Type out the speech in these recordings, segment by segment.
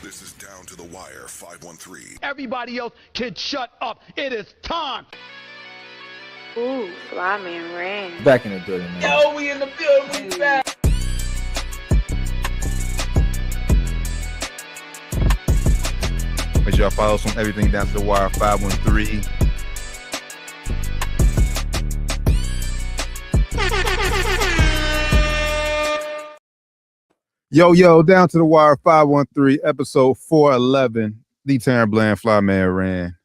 This is Down to the Wire 513. Everybody else can shut up. It is time. Ooh, Flyman ran. Back in the building, man. Yo, we in the building. We back. Make sure y'all follow us on everything Down to the Wire 513. Yo, Down to the Wire 513, episode 411. The Taryn Bland, Flyman ran.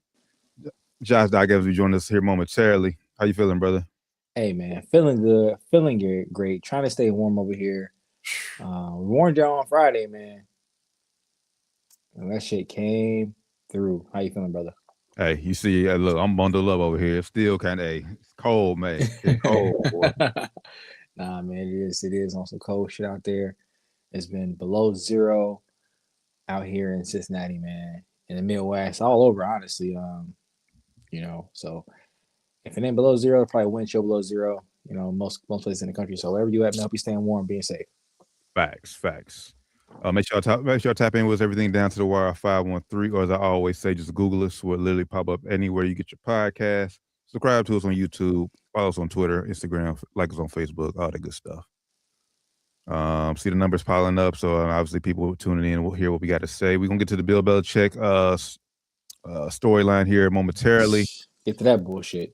Josh Doc Evans, joining us here momentarily. How you feeling, brother? Hey, man, feeling good, feeling great. Trying to stay warm over here. We warned y'all on Friday, man. And that shit came through. How you feeling, brother? Hey, you see, look, I'm bundled up over here. It's still kind of, it's cold, man. It's cold, boy. Nah, man, it is on some cold shit out there. It's been below zero out here in Cincinnati, man. In the Midwest, all over, honestly. So if it ain't below zero, probably wind chill below zero. Most places in the country. So wherever you at, help you staying warm, being safe. Facts. Make sure y'all tap in with everything Down to the Wire 513, or as I always say, just Google us. We'll literally pop up anywhere you get your podcast. Subscribe to us on YouTube, follow us on Twitter, Instagram, like us on Facebook, all that good stuff. See the numbers piling up, so obviously people tuning in will hear what we got to say. We're gonna get to the Bill Belichick storyline here momentarily. Get to that bullshit.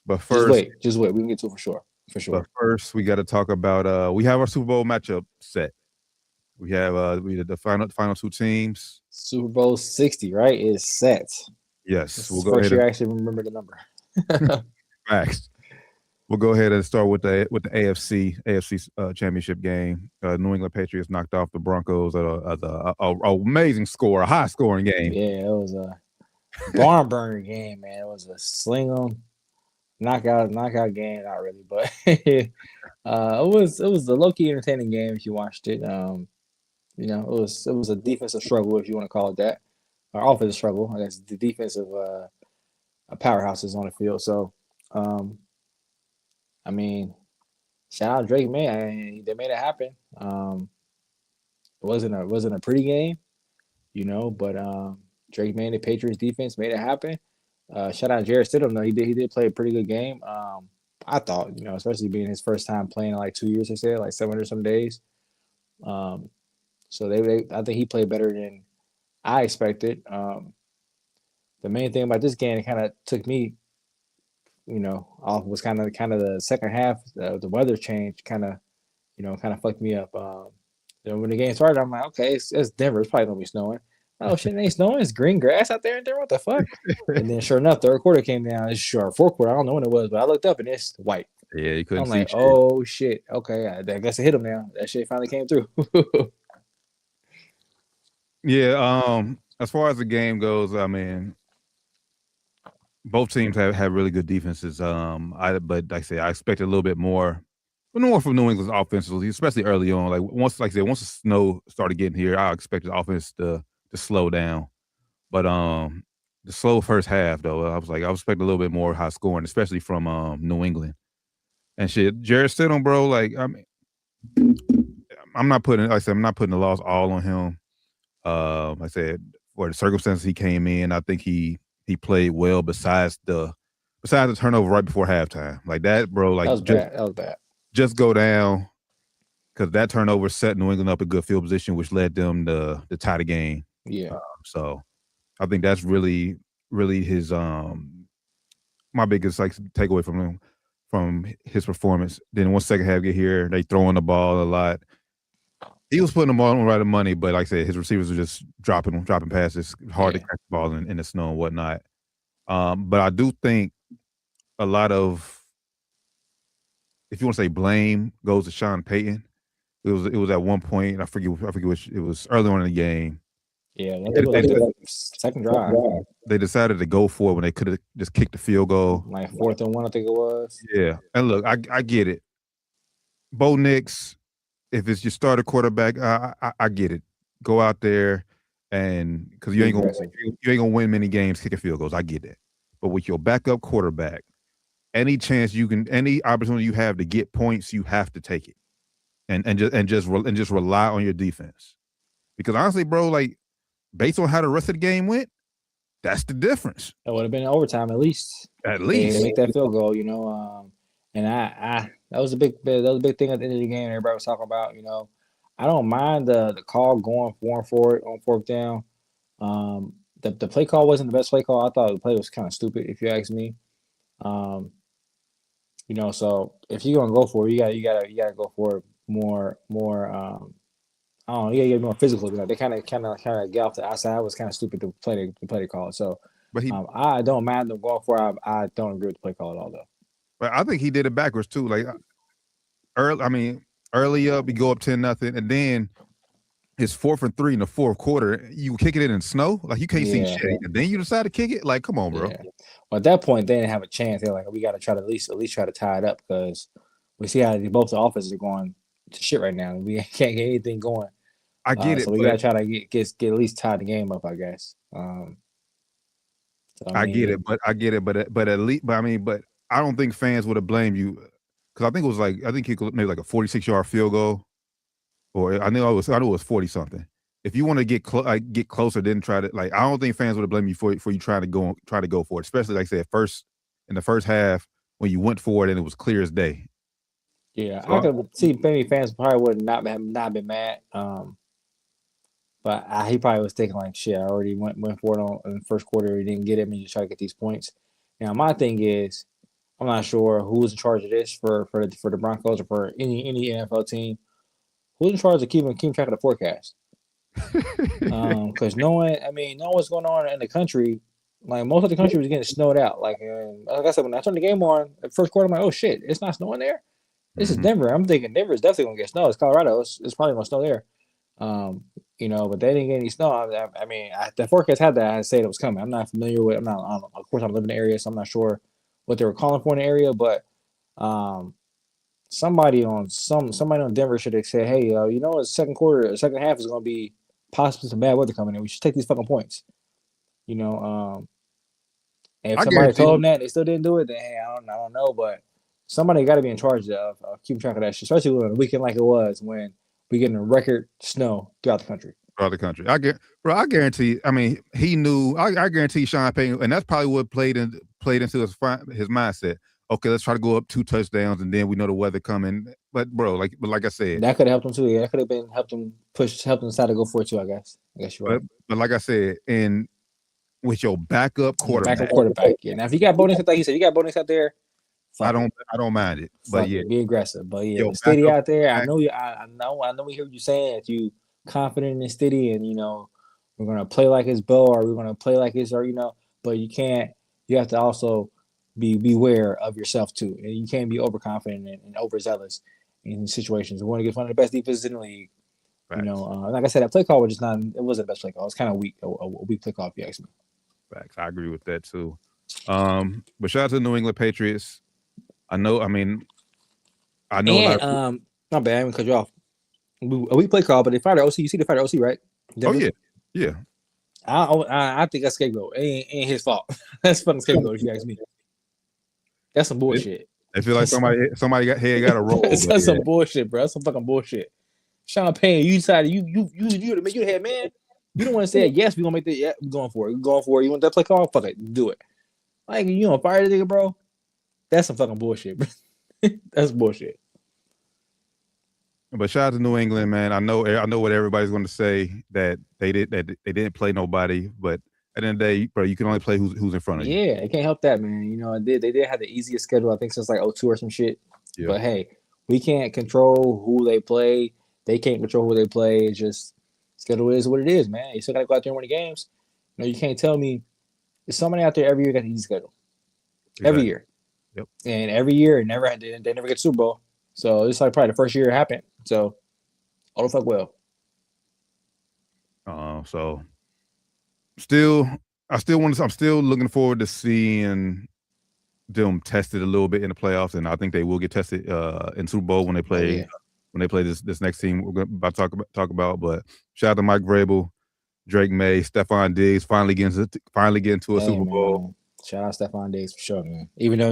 But first, just wait. We can get to it for sure. But first, we got to talk about we have our Super Bowl matchup set. We have the final two teams. Super Bowl 60, right? Is set. Yes, we'll go ahead. You actually remember the number. Facts. We'll go ahead and start with the AFC championship game. New England Patriots knocked off the Broncos at a amazing score, a high scoring game. Yeah, it was a barn burner game, man. It was a sling 'em, knockout game. Not really, but it was a low key entertaining game if you watched it. It was a defensive struggle, if you want to call it that, or offensive struggle. I guess the defensive powerhouses on the field. So. Shout out Drake, man. They made it happen. It wasn't a pretty game, but Drake, man, the Patriots defense made it happen. Shout out Jarrett Stidham, though. He did play a pretty good game. I thought, especially being his first time playing in like 2 years, they said, like 700 some days. So I think he played better than I expected. The main thing about this game, it kind of took me, off was kind of the second half. The weather change kind of fucked me up. When the game started, I'm like, okay, it's Denver. It's probably gonna be snowing. Oh shit, it ain't snowing. It's green grass out there in Denver. What the fuck? And then sure enough, third quarter came down. It's fourth quarter. I don't know when it was, but I looked up and it's white. Yeah, you couldn't I'm see like, shit. oh shit. Okay, I guess it hit him now. That shit finally came through. Yeah. As far as the game goes, both teams have really good defenses. But like I said, I expected a little bit more from New England's offensively, especially early on. Once the snow started getting here, I expected the offense to slow down. But the slow first half, though, I was expecting a little bit more high scoring, especially from New England. And shit, Jarrett Stidham, bro. I'm not putting the loss all on him. Like I said, for the circumstances he came in, I think he played well besides the turnover right before halftime. Like that, bro. Like that was bad. Just go down, because that turnover set New England up a good field position, which led them to tie the game. Yeah. So I think that's really, really his my biggest takeaway from his performance. Then once second half get here, they throwing the ball a lot. He was putting the ball on the right money, but like I said, his receivers are just dropping passes. Hard to catch the ball in the snow and whatnot. But I do think a lot of, if you want to say blame, goes to Sean Payton. It was at one point, I forget which, it was early on in the game. Yeah, second drive. They decided to go for it when they could have just kicked the field goal. Like 4th and 1, I think it was. Yeah, and look, I get it. Bo Nix, if it's your starter quarterback, I get it. Go out there, and because you ain't gonna win many games kicking field goals. I get that. But with your backup quarterback, any opportunity you have to get points, you have to take it, and just rely on your defense. Because honestly, bro, based on how the rest of the game went, that's the difference. It would have been overtime at least. At least They make that field goal, and I that was a big thing at the end of the game. Everybody was talking about, I don't mind the call going for it on fourth down. The play call wasn't the best play call. I thought the play was kind of stupid, if you ask me. So if you're gonna go for it, you gotta go for it more. I don't know, you gotta get more physical. They kind of get off the outside. It was kind of stupid to play the call. So, but I don't mind them going for it. I don't agree with the play call at all, though. But I think he did it backwards too. Like early up, you go up 10-0, and then it's 4th and 3 in the fourth quarter. You kick it in snow, like you can't see shit. And then you decide to kick it. Like, come on, bro. Yeah. Well, at that point, they didn't have a chance. They're like, we got to try to at least try to tie it up because we see how both the offenses are going to shit right now. We can't get anything going. I get it. So we got to try to get at least tie the game up, I guess. I get it, but at least, but I don't think fans would have blamed you because I think he made like a 46-yard field goal, or I know it was 40 something. If you want to get closer, then try to I don't think fans would have blamed you for you trying to go for it, especially like I said in the first half when you went for it and it was clear as day. Yeah, so I could see maybe fans probably would not been mad. But he probably was thinking like, shit, I already went for it in the first quarter. He didn't get it. And just try to get these points. Now, my thing is, I'm not sure who's in charge of this for the Broncos or for any NFL team. Who's in charge of keeping track of the forecast? Because knowing what's going on in the country, like most of the country was getting snowed out. Like I said, when I turned the game on, the first quarter, I'm like, oh shit, it's not snowing there. This is Denver. I'm thinking Denver is definitely gonna get snow. It's Colorado. It's probably gonna snow there. But they didn't get any snow. The forecast had that. I said it was coming. I'm not familiar with. Of course, I'm living in the area, so I'm not sure what they were calling for in the area. But somebody on Denver should have said, "Hey, second half is going to be possibly some bad weather coming in. We should take these fucking points." And if somebody told them that they still didn't do it, then hey, I don't know. But somebody got to be in charge of keeping track of that shit, especially on a weekend like it was when we're getting a record snow throughout the country. I guarantee. He knew. I guarantee Sean Payton, and that's probably what played into his mindset. Okay, let's try to go up 2 touchdowns, and then we know the weather coming. But bro, like I said, that could have helped him too. Yeah, that could have been helped him decide to go for it too. I guess you're right. But like I said, and with your backup quarterback, yeah. Now if you got Bo Nix, like you said, you got Bo Nix out there. I don't mind it, but yeah, be aggressive. But yeah, Steady out there. I know we heard you saying that you confident in Steady, and we're gonna play like it's Bo, or we're gonna play like it's, but you can't. You have to also beware of yourself too, and you can't be overconfident and overzealous in situations. We want to get one of the best defenses in the league. Right. Like I said, that play call was just not. It wasn't the best play call. It was kind of weak, a weak play call, if you ask me. Facts. I agree with that too. But shout out to the New England Patriots. I know. And, my bad. I didn't cut you off. We play call, but they fired the OC. You see, they fired the OC, right? Denver? Oh yeah. I think that's scapegoat. It ain't his fault. That's fucking scapegoat, if you ask me. That's some bullshit. I feel like somebody got a roll. That's some bullshit, bro. That's some fucking bullshit. Sean Payne, you decided you the head man. You don't want to say yes. We gonna make that. Yeah, we're going for it. We're going for it. You want that play call? Fuck it, do it. Like you don't fire the nigga, bro. That's some fucking bullshit, bro. That's bullshit. But shout out to New England, man. I know what everybody's going to say, that they didn't play nobody, but at the end of the day, bro, you can only play who's in front of you. Yeah, they can't help that, man. They did have the easiest schedule, I think, since like 2002 or some shit. Yeah. But hey, we can't control who they play. They can't control who they play. It's just schedule is what it is, man. You still got to go out there and win the games. You can't tell me there's somebody out there every year got the easy schedule. Exactly. Every year. Yep. And every year, they never get Super Bowl. So it's like probably the first year it happened. So all the fuck well. So I'm still looking forward to seeing them tested a little bit in the playoffs, and I think they will get tested in Super Bowl when they play this next team we're about to talk about. But shout out to Mike Vrabel, Drake May, Stephon Diggs finally getting to a Super Bowl. Man. Shout out Stephon Diggs for sure, man. Even though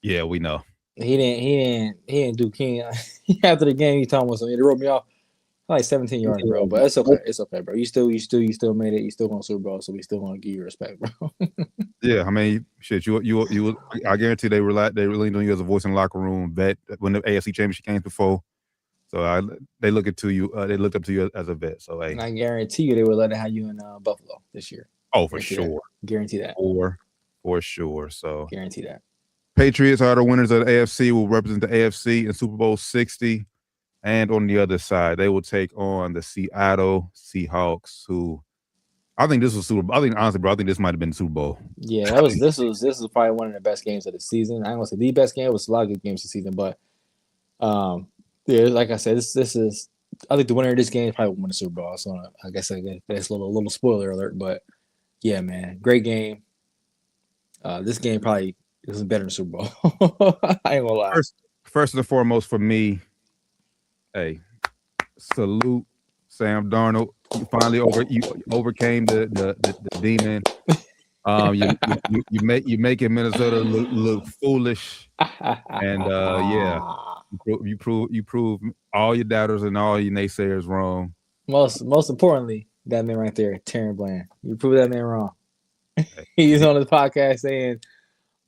yeah, we know. He didn't do King after the game. He told me something. He wrote me off. Like 17 yards, bro. But it's okay. It's okay, bro. You still made it. You still won Super Bowl, so we still want to give you respect, bro. Yeah, I mean, shit. You. I guarantee they leaned on you as a voice in the locker room. Vet when the AFC Championship games before. So they look to you. They looked up to you as a vet. So hey, and I guarantee you they would let it have you in Buffalo this year. Oh, for sure. Guarantee that. For sure. So guarantee that. Patriots are the winners of the AFC. Will represent the AFC in Super Bowl 60. And on the other side, they will take on the Seattle Seahawks, who I think this was Super Bowl. I think honestly, bro, I think this might have been the Super Bowl. Yeah, this was probably one of the best games of the season. I don't want to say the best game. It was a lot of good games this season, but yeah, like I said, this is I think the winner of this game probably will win the Super Bowl. So I guess that's a little spoiler alert, but yeah, man, great game. This game probably is better than Super Bowl. I ain't gonna lie. First and foremost for me, hey, salute Sam Darnold. You finally overcame the demon. You making Minnesota look foolish, and yeah, you prove all your doubters and all your naysayers wrong. Most importantly, that man right there, Terran Bland. You proved that man wrong. He's on his podcast saying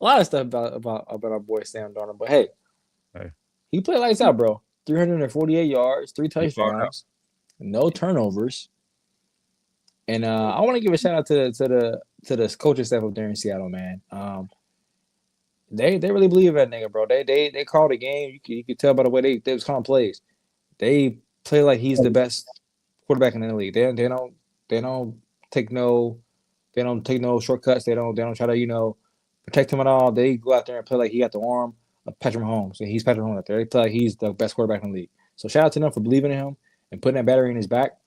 a lot of stuff about our boy Sam Darnold, but hey, he played lights out, bro. 348 yards, 3 touchdowns, no turnovers. And I want to give a shout out to the coaching staff up there in Seattle, man. They really believe in that nigga, bro. They called a game. You could tell by the way they was calling plays. They play like he's the best quarterback in the league. They don't take no shortcuts. They don't try to protect him at all. They go out there and play like he got the arm of Patrick Mahomes, and he's Patrick Mahomes out there. They play like he's the best quarterback in the league. So shout out to them for believing in him and putting that battery in his back.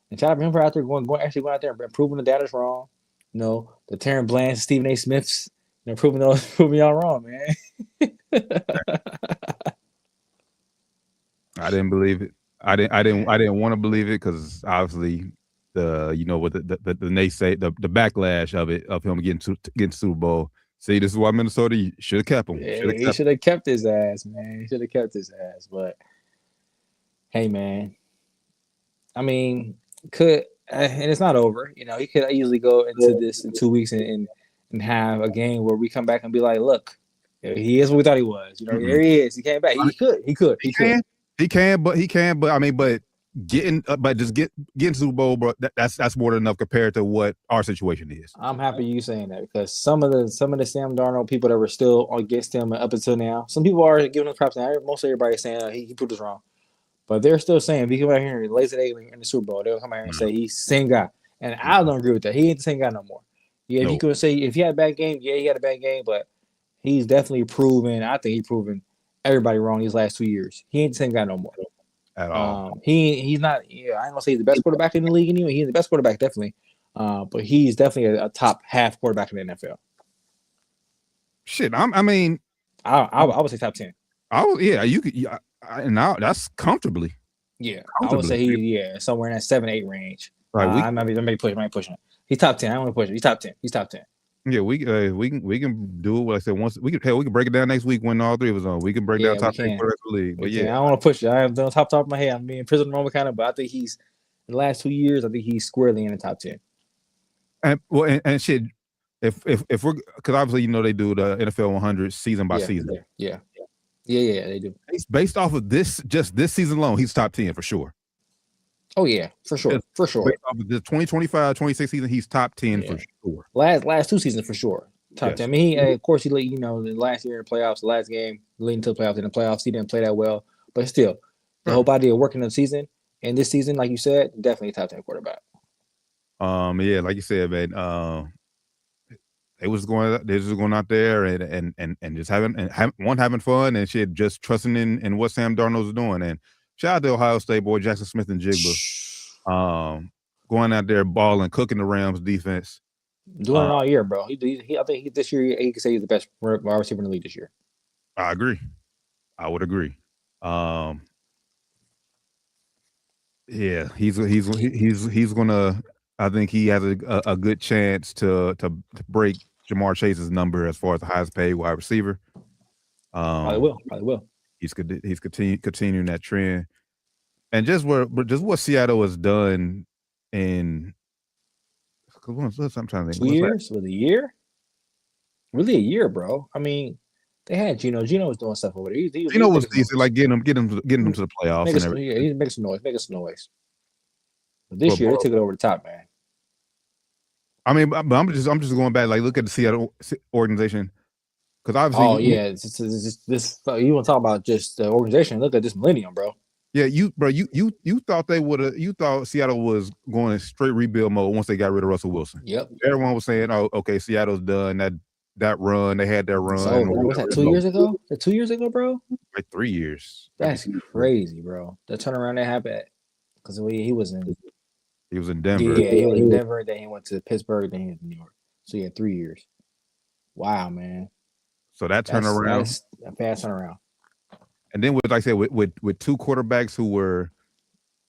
And shout out to him for out there going out there and proving the data's wrong. The Terran Blands, Stephen A. Smiths, proving y'all wrong, man. I didn't believe it. I didn't want to believe it because obviously with the naysay the backlash of him getting Super Bowl. See, this is why Minnesota should have kept him. Yeah, he should have kept his ass, man. He should have kept his ass. But hey, man, I mean, and it's not over. He could easily go into this in 2 weeks and have a game where we come back and be like, look, he is what we thought he was. There he is. He came back. He could. But I mean, getting Super Bowl, bro, that's more than enough compared to what our situation is. I'm happy you saying that because some of the Sam Darnold people that were still against him up until now, some people are giving him props now. Most everybody is saying he proved us wrong, but they're still saying if he come out here and lays an egg in the Super Bowl, they'll come out here and say he's the same guy. And I don't agree with that. He ain't the same guy no more. Yeah, if you could say if he had a bad game, yeah, he had a bad game, but he's definitely proven. I think he's proven everybody wrong these last 2 years. He ain't the same guy no more. At all. He's not. Yeah, I ain't gonna say he's the best quarterback in the league anyway. He's the best quarterback definitely, but he's definitely a top half quarterback in the NFL. Shit, I mean, I would say top 10. You could, that's comfortably. Yeah, I would say he's somewhere in that 7-8 range. Right, I might be pushing it. He's top 10. I don't want to push it. He's top 10. Yeah, we can do what I said once. We can break it down next week when all three of us on. We can break down top 10 for the rest of the league. But I don't want to push it. I have done top of my head. I'm being prison moment kind of, but I think he's in the last 2 years. I think he's squarely in the top 10. And shit, if we're because obviously they do the NFL 100 season by season. Yeah, they do. Based off of this season alone, he's top 10 for sure. Oh yeah, for sure. Based off of the 2025-26 season, he's top 10 for sure. Last 2 seasons for sure. Top 10. I mean, of course, he the last year in the playoffs, the last game leading to the playoffs. In the playoffs, he didn't play that well, but still, the whole idea of working the season and this season, like you said, definitely a top 10 quarterback. Yeah, like you said, man. They're just going out there and just having fun and shit, just trusting in what Sam Darnold's doing. And shout out to Ohio State boy Jackson Smith and Jigba, going out there balling, cooking the Rams defense, doing it all year, bro. I think this year he can say he's the best wide receiver in the league this year. I agree. I would agree. Yeah, he's gonna. I think he has a good chance to break Jamar Chase's number as far as the highest paid wide receiver. Probably will. He's continuing that trend. And just what Seattle has done in sometimes 2 years with a year, really a year, bro. I mean, they had Gino. Gino was doing stuff over there. He Gino was decent, like getting them to the playoffs and everything. Yeah, he's making some noise. But this year, they took it over the top, man. I mean, but I'm just going back, like, look at the Seattle organization, because obviously, this you want to talk about just the organization? Look at this millennium, bro. Yeah, you thought you thought Seattle was going straight rebuild mode once they got rid of Russell Wilson. Yep. Everyone was saying, "Oh, okay, Seattle's done that run. They had their run." So, was that 2 years ago? 2 years ago, bro? Like 3 years. That's crazy, bro. The turnaround that happened because he was in Denver. Yeah, he was in Denver. Then he went to Pittsburgh. Then he was in New York. So he had 3 years. Wow, man. So that's turnaround. A fast turnaround. And then with, like I said, with two quarterbacks who were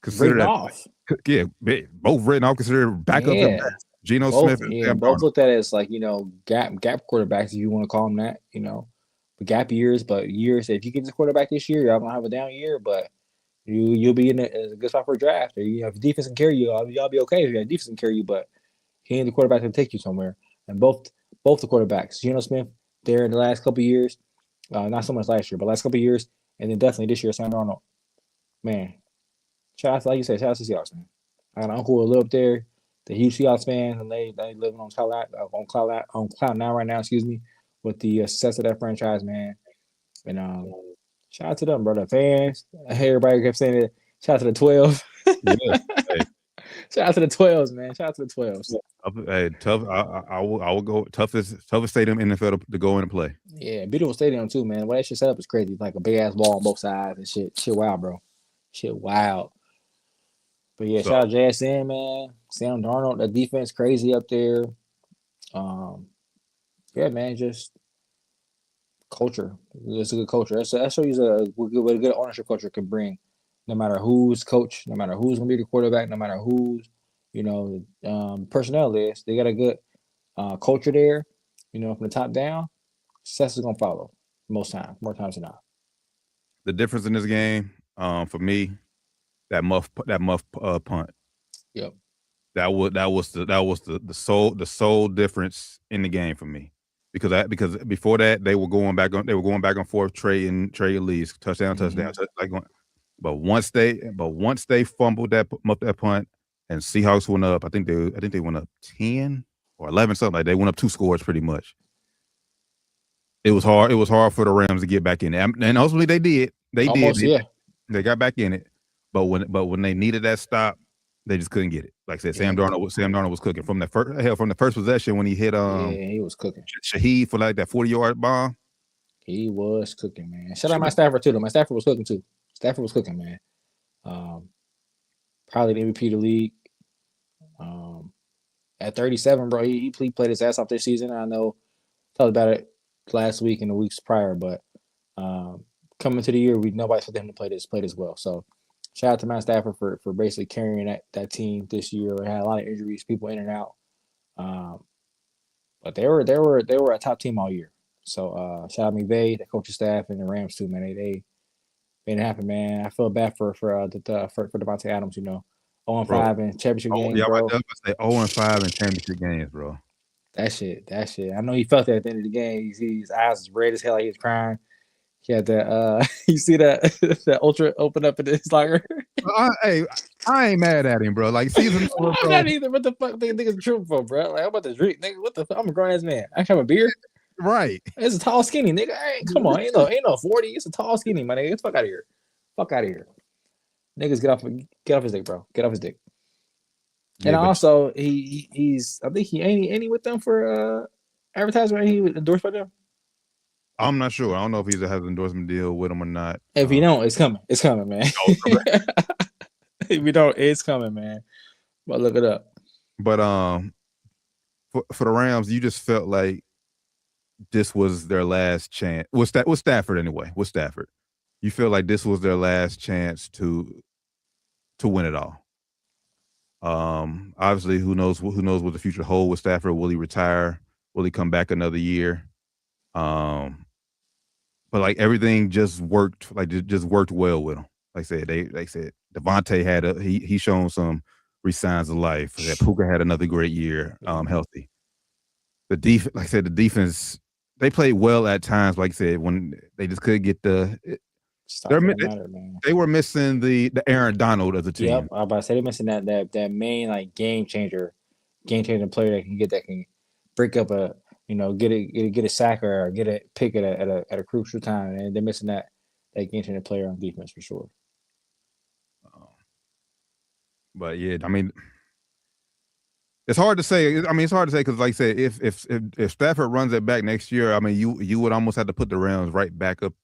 considered off. Yeah, both written off, considered backup. Geno Smith and Sam both looked at it as, like, gap quarterbacks, if you want to call them that, the gap years. But years, if you get this quarterback this year, y'all gonna have a down year, but you'll be in a good spot for a draft. Or, if defense can carry you, y'all be okay if your defense can carry you, but he ain't the quarterback to take you somewhere. And both the quarterbacks, Geno Smith, there in the last couple of years, not so much last year, but last couple of years. And then definitely this year, Sam Darnold. Man, shout out to, like you said, shout out to Seahawks, man. I got an uncle who live up there, the huge Seahawks fan, and they living on cloud now right now, excuse me, with the success of that franchise, man. And shout out to them, bro. The fans. I hear everybody kept saying it. Shout out to the 12. Yeah. Hey. Shout out to the 12s, man. Shout out to the 12s. Hey, tough. I will go toughest stadium in the NFL to go in and play. Yeah, beautiful stadium too, man. What that shit set up is crazy. Like a big ass wall on both sides and shit. Shit wild, bro. Shit wild. But yeah, shout out JSN, man. Sam Darnold, that defense crazy up there. Yeah, man, just culture. It's a good culture. That shows you what a good ownership culture can bring. No matter who's coach, no matter who's gonna be the quarterback, no matter who's personnel is, they got a good culture there. From the top down, success is gonna follow more times than not. The difference in this game, for me, that muff punt. Yep. That was the sole difference in the game for me, because before that they were going back and forth, trading leads, touchdown. But once they fumbled that punt and Seahawks went up, I think they went up 10 or 11, something like that. They went up 2 scores pretty much. It was hard for the Rams to get back in it. And ultimately they did. They got back in it. But when they needed that stop, they just couldn't get it. Like I said, Sam Darnold was cooking from the first possession when he hit he was cooking. Shaheed for like that 40-yard bomb. He was cooking, man. Shout out my Stafford too. My Stafford was cooking too. Stafford was cooking, man. Probably the MVP of the league. At 37, bro, he played his ass off this season. I know, talked about it last week and the weeks prior, but coming to the year, nobody expected him to play this well. So shout out to Matt Stafford for basically carrying that team this year. We had a lot of injuries, people in and out, but they were a top team all year. So shout out McVay, the coaching staff, and the Rams too, man. They made it happen, man. I feel bad for Devontae Adams, 0-5 in championship games. Yeah, I was going to say 0-5 in championship games, bro. That shit. I know he felt that at the end of the game. His eyes was red as hell, like he was crying. He had that. You see that ultra open up in his locker. Hey, I ain't mad at him, bro. Like season, bro. I'm not either. What the fuck niggas tripping for, bro? Like I'm about to drink, nigga. What the fuck? I'm a grown ass man. I can have a beer. Right. It's a tall, skinny nigga. Hey, come on, ain't no 40. It's a tall, skinny, my nigga. Get the fuck out of here. Fuck out of here. Niggas get off his dick, bro. Get off his dick. And also, he's I think he ain't with them for advertisement. He endorsed by them. I'm not sure. I don't know if he has an endorsement deal with them or not. If you don't, it's coming. It's coming, man. If we don't, it's coming, man. But look it up. But for the Rams, you just felt like this was their last chance. With Stafford anyway. With Stafford, you feel like this was their last chance to win it all. Obviously, who knows what the future holds with Stafford? Will he retire? Will he come back another year? But like everything just worked. Like just worked well with him. Like I said, they said Devontae had he shown some signs of life. That Puka had another great year, healthy. The defense, like I said, the defense they played well at times. Like I said, when they just couldn't get they were missing the Aaron Donald of the team. Yep, I was about to say they're missing that main like game changer player that can break up a get a sack or get a pick at a crucial time, and they're missing that game changer player on defense for sure. But yeah, I mean, it's hard to say. I mean, it's hard to say because, like I said, if Stafford runs it back next year, I mean, you would almost have to put the Rams right back up.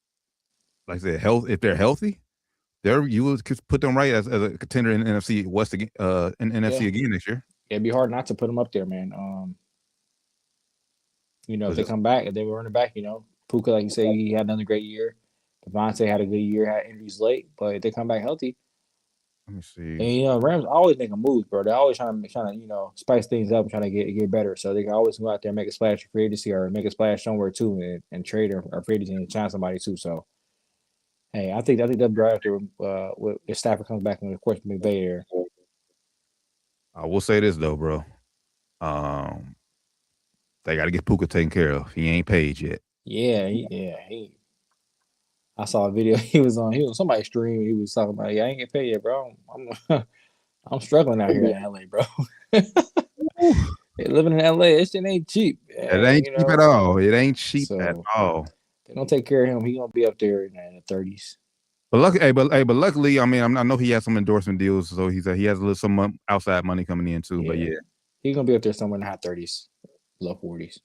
Like I said, if they're healthy, you would put them right as a contender in NFC West again, NFC again next year. It'd be hard not to put them up there, man. If they come back, if they were running back, Puka, like you say, he had another great year. Devontae had a good year, had injuries late, but if they come back healthy. Let me see. And Rams always make a move, bro. They're always trying to spice things up and trying to get better. So they can always go out there and make a splash for free agency or make a splash somewhere too, and trade or free agency and sign somebody too. So, hey, I think they'll be right after if Stafford comes back and of course McVay there. I will say this though, bro. They got to get Puka taken care of. He ain't paid yet. Yeah. I saw a video he was on somebody's stream. He was talking about, I ain't get paid yet, bro. I'm struggling out here in LA, bro. Living in LA, this shit ain't cheap. It ain't cheap at all. It ain't cheap at all. They don't take care of him. He gonna be up there in the 30s. But luckily, I mean, I know he has some endorsement deals, so he has a little some outside money coming in too. Yeah. But yeah, he's gonna be up there somewhere in the high 30s, low 40s.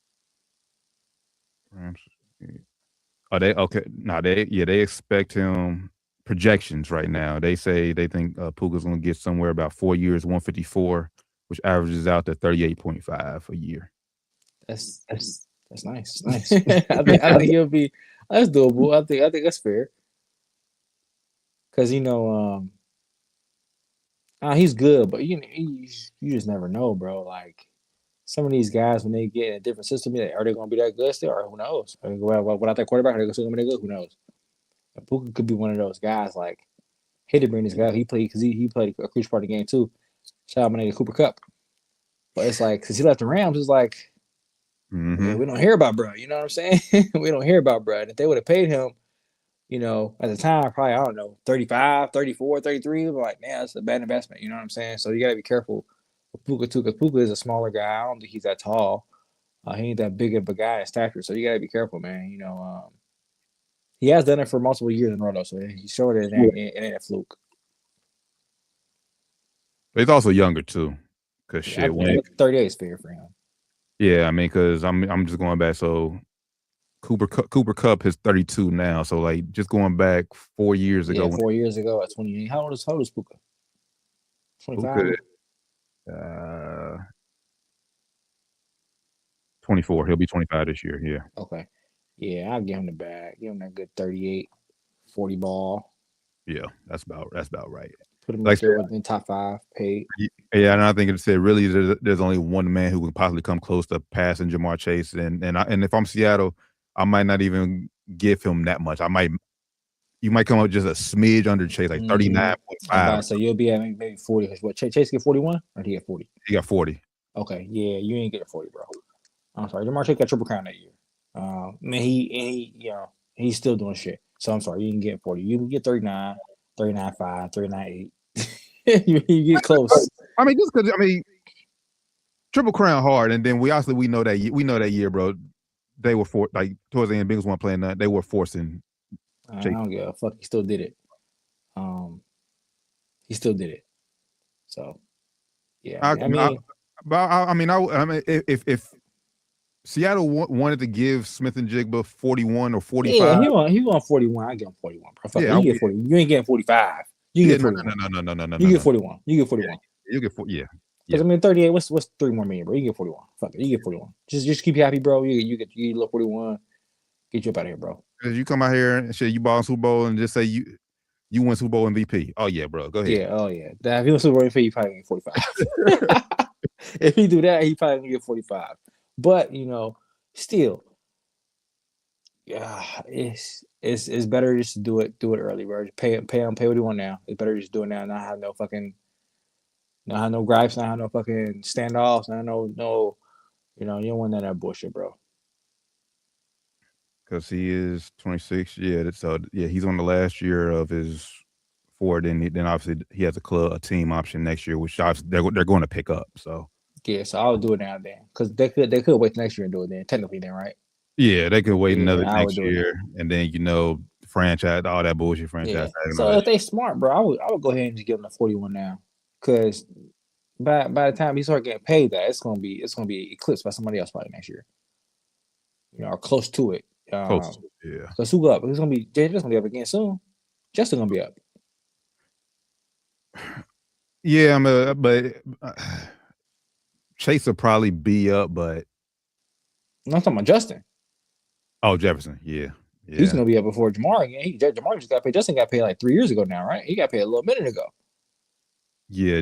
Are they okay? No, they expect him projections right now. They say they think Puka's gonna get somewhere about 4 years, 154, which averages out to 38.5 a year. That's nice. I think he'll be. That's doable. I think that's fair. Because he's good, but you just never know, bro. Like some of these guys, when they get in a different system, are they going to be that good still, or who knows? Are they without that quarterback, are they still going to be that good? Who knows? And Puka could be one of those guys. Like, hate to bring this guy. He played because he played a crucial part of the game too. Shout out my nigga Cooper Kupp. But it's like since he left the Rams, it's like we don't hear about bro. You know what I'm saying? We don't hear about bro. And if they would have paid him, at the time, probably, I don't know, 35, 34, 33, I'm like, man, that's a bad investment. You know what I'm saying? So you got to be careful with Puka too, because Puka is a smaller guy. I don't think he's that tall. He ain't that big of a guy in stature. So you got to be careful, man. He has done it for multiple years in a row, though, so he showed it ain't a fluke. But he's also younger, too. Because 38 is fair for him. Yeah, I mean, because I'm just going back. So Cooper Kupp is 32 now. So, like, just going back 4 years ago. Yeah, 4 years ago at 28. How old is Puka? 25? 24. He'll be 25 this year, yeah. Okay. Yeah, I'll give him the bag. Give him that good 38, 40 ball. Yeah, that's about right. Put him in top 5, paid. Yeah, and I think it said really there's only one man who can possibly come close to passing Jamar Chase, and if I'm Seattle, I might not even give him that much. You might come up just a smidge under Chase, like 39.5. So you'll be at maybe 40. What, Chase get 41 or did he get 40? He got 40. Okay, yeah, you ain't getting 40, bro. I'm sorry, Jamar Chase got triple crown that year. Man, he's still doing shit. So I'm sorry, you can get 40. You can get 39, 39.5, 39.8. you get close. I mean, just because triple crown hard, and then we know that year, bro. They were towards the end, Bengals weren't playing that. They were forcing. I don't give a fuck. He still did it. So, yeah. If Seattle wanted to give Smith and Jigba 41 or 45, yeah, he want 41. I give him 41, bro. Fuck, you get 40. You ain't getting 45. You get 41. No. You get 41. You get 41. You get 40. Yeah. Because 38. What's 3 more million, bro? You get 41. Fuck it. You get 41. Just keep you happy, bro. You get 41. Get you up out of here, bro. Because you come out here and shit, you ball in Super Bowl and just say you win Super Bowl MVP. Oh yeah, bro. Go ahead. Yeah. Oh yeah. If he wins Super Bowl MVP, he probably get 45. If he do that, he probably gonna get 45. But still, it's better just to do it early, bro. Just pay what you want now. It's better just do it now, not have no fucking, not have no gripes, not have no fucking standoffs, not no, you don't want that bullshit, bro. Because he is 26. Yeah, so yeah, he's on the last year of his 4. Then obviously he has a team option next year, which they're going to pick up. So yeah, so I'll do it now then, because they could wait next year and do it then, technically then, right? Yeah, they could wait another I next year, and then franchise, all that bullshit franchise. Yeah. So if they smart, bro, I would go ahead and just give them the 41 now, because by the time he start getting paid, that it's gonna be eclipsed by somebody else probably next year, or close to it. Close, yeah. Because who up? It's gonna be Justin gonna be up again soon. Justin gonna be up. Yeah, but Chase will probably be up, but I'm talking about Justin. Oh, Jefferson, yeah. He's gonna be up before Jamar again. Jamar just got paid. Justin got paid like 3 years ago now, right? He got paid a little minute ago. Yeah.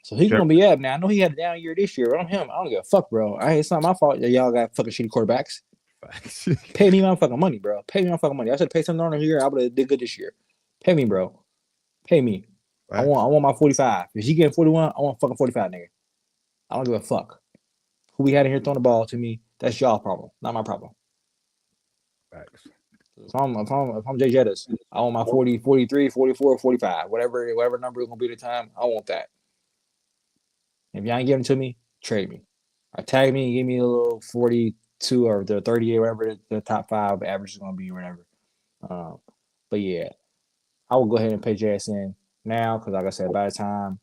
So he's gonna be up now. I know he had a down year this year, but I'm him. I don't give a fuck, bro. It's not my fault that y'all got fucking shitty quarterbacks. Pay me my fucking money, bro. Pay me my fucking money. I should pay something on him here. I would have did good this year. Pay me, bro. Pay me. Facts. I want my 45. If he getting 41, I want fucking 45, nigga. I don't give a fuck. Who we had in here throwing the ball to me, that's y'all problem, not my problem. Facts. If I'm Jay Jettas, I want my 40, 43, 44, 45, whatever number it's gonna be at the time, I want that. If y'all ain't giving it to me, trade me. Or tag me and give me a little 42 or the 38, whatever the top 5 average is gonna be, or whatever. But yeah, I will go ahead and pay JSN now, because like I said, by the time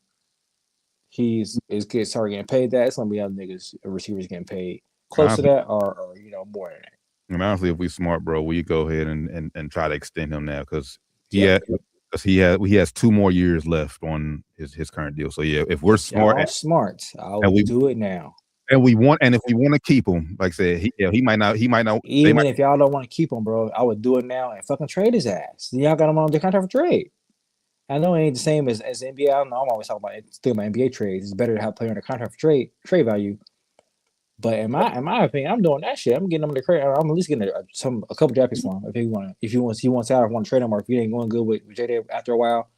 he's start getting paid that, it's gonna be other niggas, receivers getting paid close to that, or more than that. And honestly, if we smart, bro, we go ahead and try to extend him now, because he has 2 more years left on his current deal. So yeah, if we're smart, I'll do it now. And if we want to keep him, like I said, he might not. Even if y'all don't want to keep him, bro, I would do it now and fucking trade his ass. Y'all got him on the contract for trade. I know it ain't the same as NBA. I don't know. I'm always talking about NBA trades. It's better to have a player on the contract for trade value. But in my opinion, I'm doing that shit. I'm getting him to trade. I'm at least getting a couple draft picks for him if he wants out. I want to trade him, or if he ain't going good with JD after a while,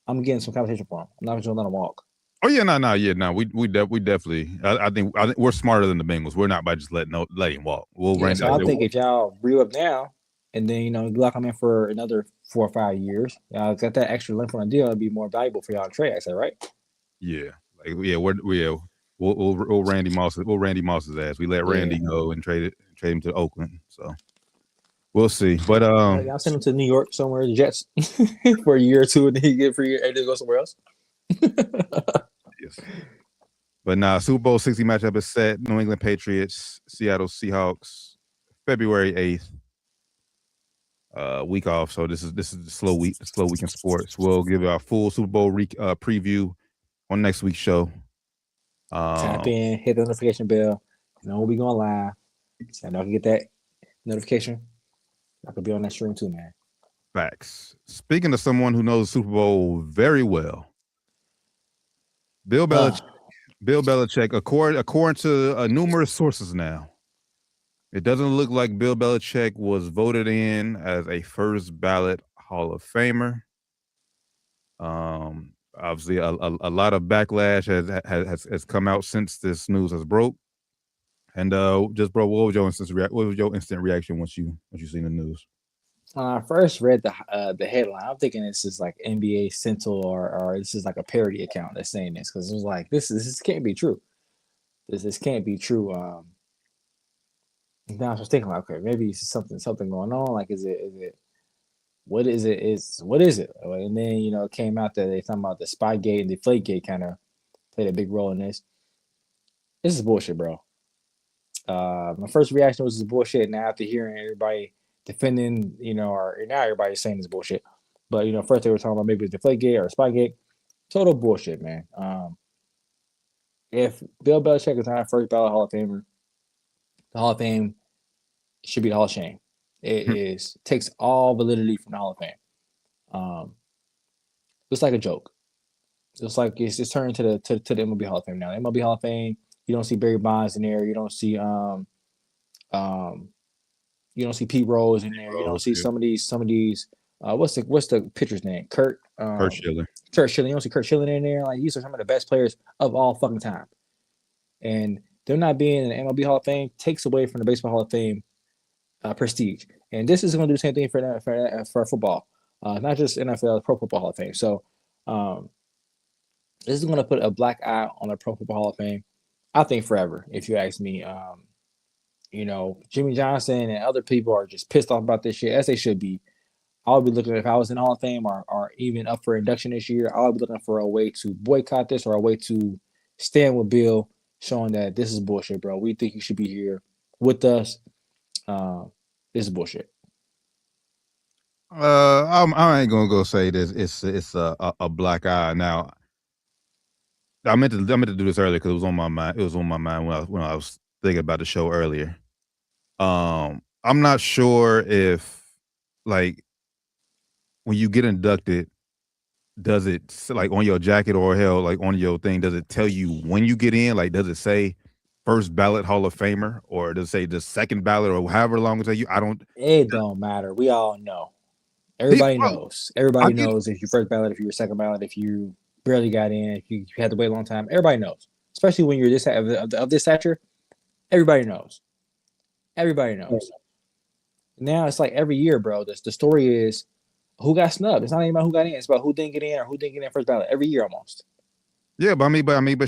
I'm getting some competition for him. I'm not just gonna let him walk. Oh yeah, no. We definitely. I think we're smarter than the Bengals. We're not by just letting him walk. So I think if y'all brew up now, and then you lock him in for another 4 or 5 years, y'all got that extra length on the deal. It'd be more valuable for y'all to trade. I said right. Yeah, We'll Randy Moss's ass. We let Randy go and trade him to Oakland. So we'll see. But y'all send him to New York somewhere, the Jets, for a year or two, and then he get free and then go somewhere else. Yes. But Super Bowl 60 matchup is set. New England Patriots, Seattle Seahawks, February 8th. Week off. So this is the slow week in sports. We'll give our full Super Bowl preview on next week's show. Tap in, hit the notification bell. We'll be going live. So I know I can get that notification. I could be on that stream too, man. Facts. Speaking of someone who knows the Super Bowl very well, Bill Belichick, according to numerous sources now, it doesn't look like Bill Belichick was voted in as a first ballot Hall of Famer. Obviously, a lot of backlash has come out since this news has broke. And just bro, what was your instant reaction once you seen the news? When I first read the headline, I'm thinking this is like NBA Central or this is like a parody account that's saying this, because it was like this can't be true. This can't be true. Now I was thinking like, okay, maybe it's something going on. Like, is it? What is it? What is it? And then it came out that they talking about the Spygate and Deflategate kind of played a big role in this. This is bullshit, bro. My first reaction was this bullshit. Now after hearing everybody defending, or now everybody's saying this bullshit. But first they were talking about maybe it's Deflategate or Spygate. Total bullshit, man. If Bill Belichick is not a first ballot Hall of Famer, the Hall of Fame should be the Hall of Shame. It takes all validity from the Hall of Fame. It's like a joke. It's like it's turned to the MLB Hall of Fame now. The MLB Hall of Fame, you don't see Barry Bonds in there. You don't see You don't see Pete Rose in there. You don't see some of these. What's the pitcher's name? Kurt Schilling. Kurt Schilling. You don't see Kurt Schilling in there. Like these are some of the best players of all fucking time. And they're not being in the MLB Hall of Fame takes away from the Baseball Hall of Fame prestige. And this is going to do the same thing for football, not just NFL, Pro Football Hall of Fame. So this is going to put a black eye on the Pro Football Hall of Fame, I think, forever, if you ask me. Jimmy Johnson and other people are just pissed off about this shit, as they should be. I would be looking, if I was in the Hall of Fame or even up for induction this year, I would be looking for a way to boycott this or a way to stand with Bill, showing that this is bullshit, bro. We think you should be here with us. This is bullshit. I ain't gonna go say this. It's a black eye. Now, I meant to do this earlier because it was on my mind. It was on my mind when I was thinking about the show earlier. I'm not sure if, like, when you get inducted, does it, like, on your jacket or hell, like on your thing, does it tell you when you get in? Like, does it say first ballot Hall of Famer, or does it say the second ballot, or however long it takes you? It don't matter. We all know. Everybody knows. Everybody knows if you're first ballot, if you're second ballot, if you barely got in, if you had to wait a long time. Everybody knows. Especially when you're this of this stature. Everybody knows. Everybody knows. Now it's like every year, bro. The story is who got snubbed. It's not even about who got in. It's about who didn't get in or who didn't get in first ballot. Every year almost. Yeah, but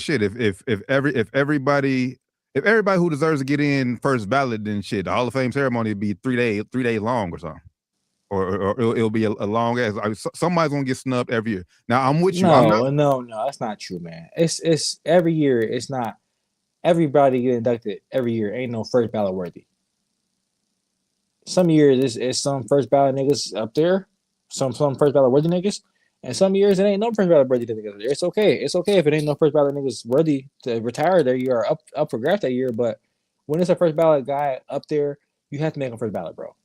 shit. If everybody who deserves to get in first ballot, then shit, the Hall of Fame ceremony would be 3 days long or something, or it'll be a long ass. Somebody's gonna get snubbed every year. Now I'm with you. No, that's not true, man. It's every year. It's not everybody get inducted every year. Ain't no first ballot worthy. Some years it's some first ballot niggas up there, some first ballot worthy niggas, and some years it ain't no first ballot worthy niggas up there. It's okay. It's okay if it ain't no first ballot niggas worthy to retire that year or up for grabs that year. But when it's a first ballot guy up there, you have to make him first ballot, bro.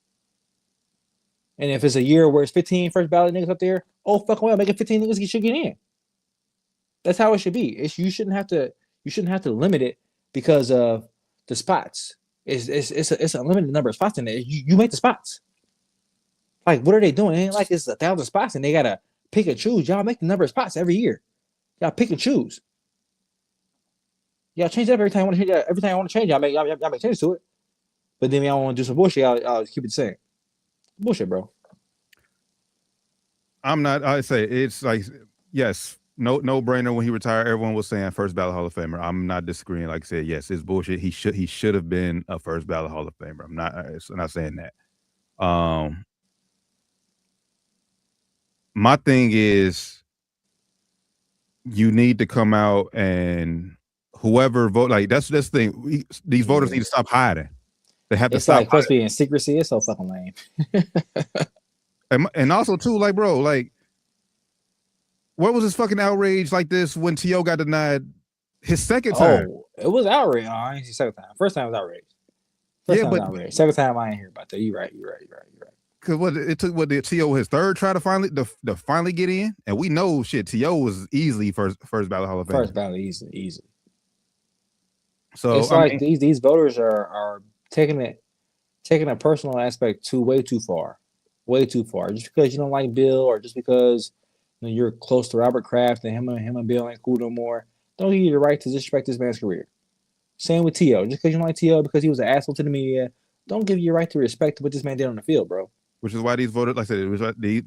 And if it's a year where it's 15 first ballot niggas up there, oh fucking well, make it 15 niggas you should get in. That's how it should be. You shouldn't have to limit it because of the spots. It's a limited number of spots in there. You make the spots. Like, what are they doing? It ain't like it's 1,000 spots and they gotta pick and choose. Y'all make the number of spots every year. Y'all pick and choose. Y'all change it up every time I want to change. Every time I want to change, y'all make changes to it. But then y'all want to do some bullshit. I'll keep it the same. Bullshit, bro. I say it's like, yes, no brainer. When he retired, everyone was saying first ballot Hall of Famer. I'm not disagreeing. Like I said, yes, it's bullshit. He should have been a first ballot Hall of Famer. I'm not saying that. My thing is, you need to come out and whoever vote, like that's the thing. These voters need to stop hiding. They have to stop. It's like supposed to be in secrecy. It's so fucking lame. And also too, like, bro, like, what was this fucking outrage like this when T.O. got denied his second time? Oh, it was outrage. Oh, I ain't see second time. First time was outrage. Outrage. Second time I ain't hear about that. You're right. Because it took the T.O. his third try to finally get in, and we know shit. T.O. was easily first ballot Hall of Fame. First ballot easy. So it's like these voters are taking a personal aspect way too far. Just because you don't like Bill, or just because you're close to Robert Kraft and him and Bill ain't cool no more, don't give you the right to disrespect this man's career. Same with T.O. Just because you don't like T.O. because he was an asshole to the media, don't give you the right to respect what this man did on the field, bro. Which is why these voters, like I said, it was the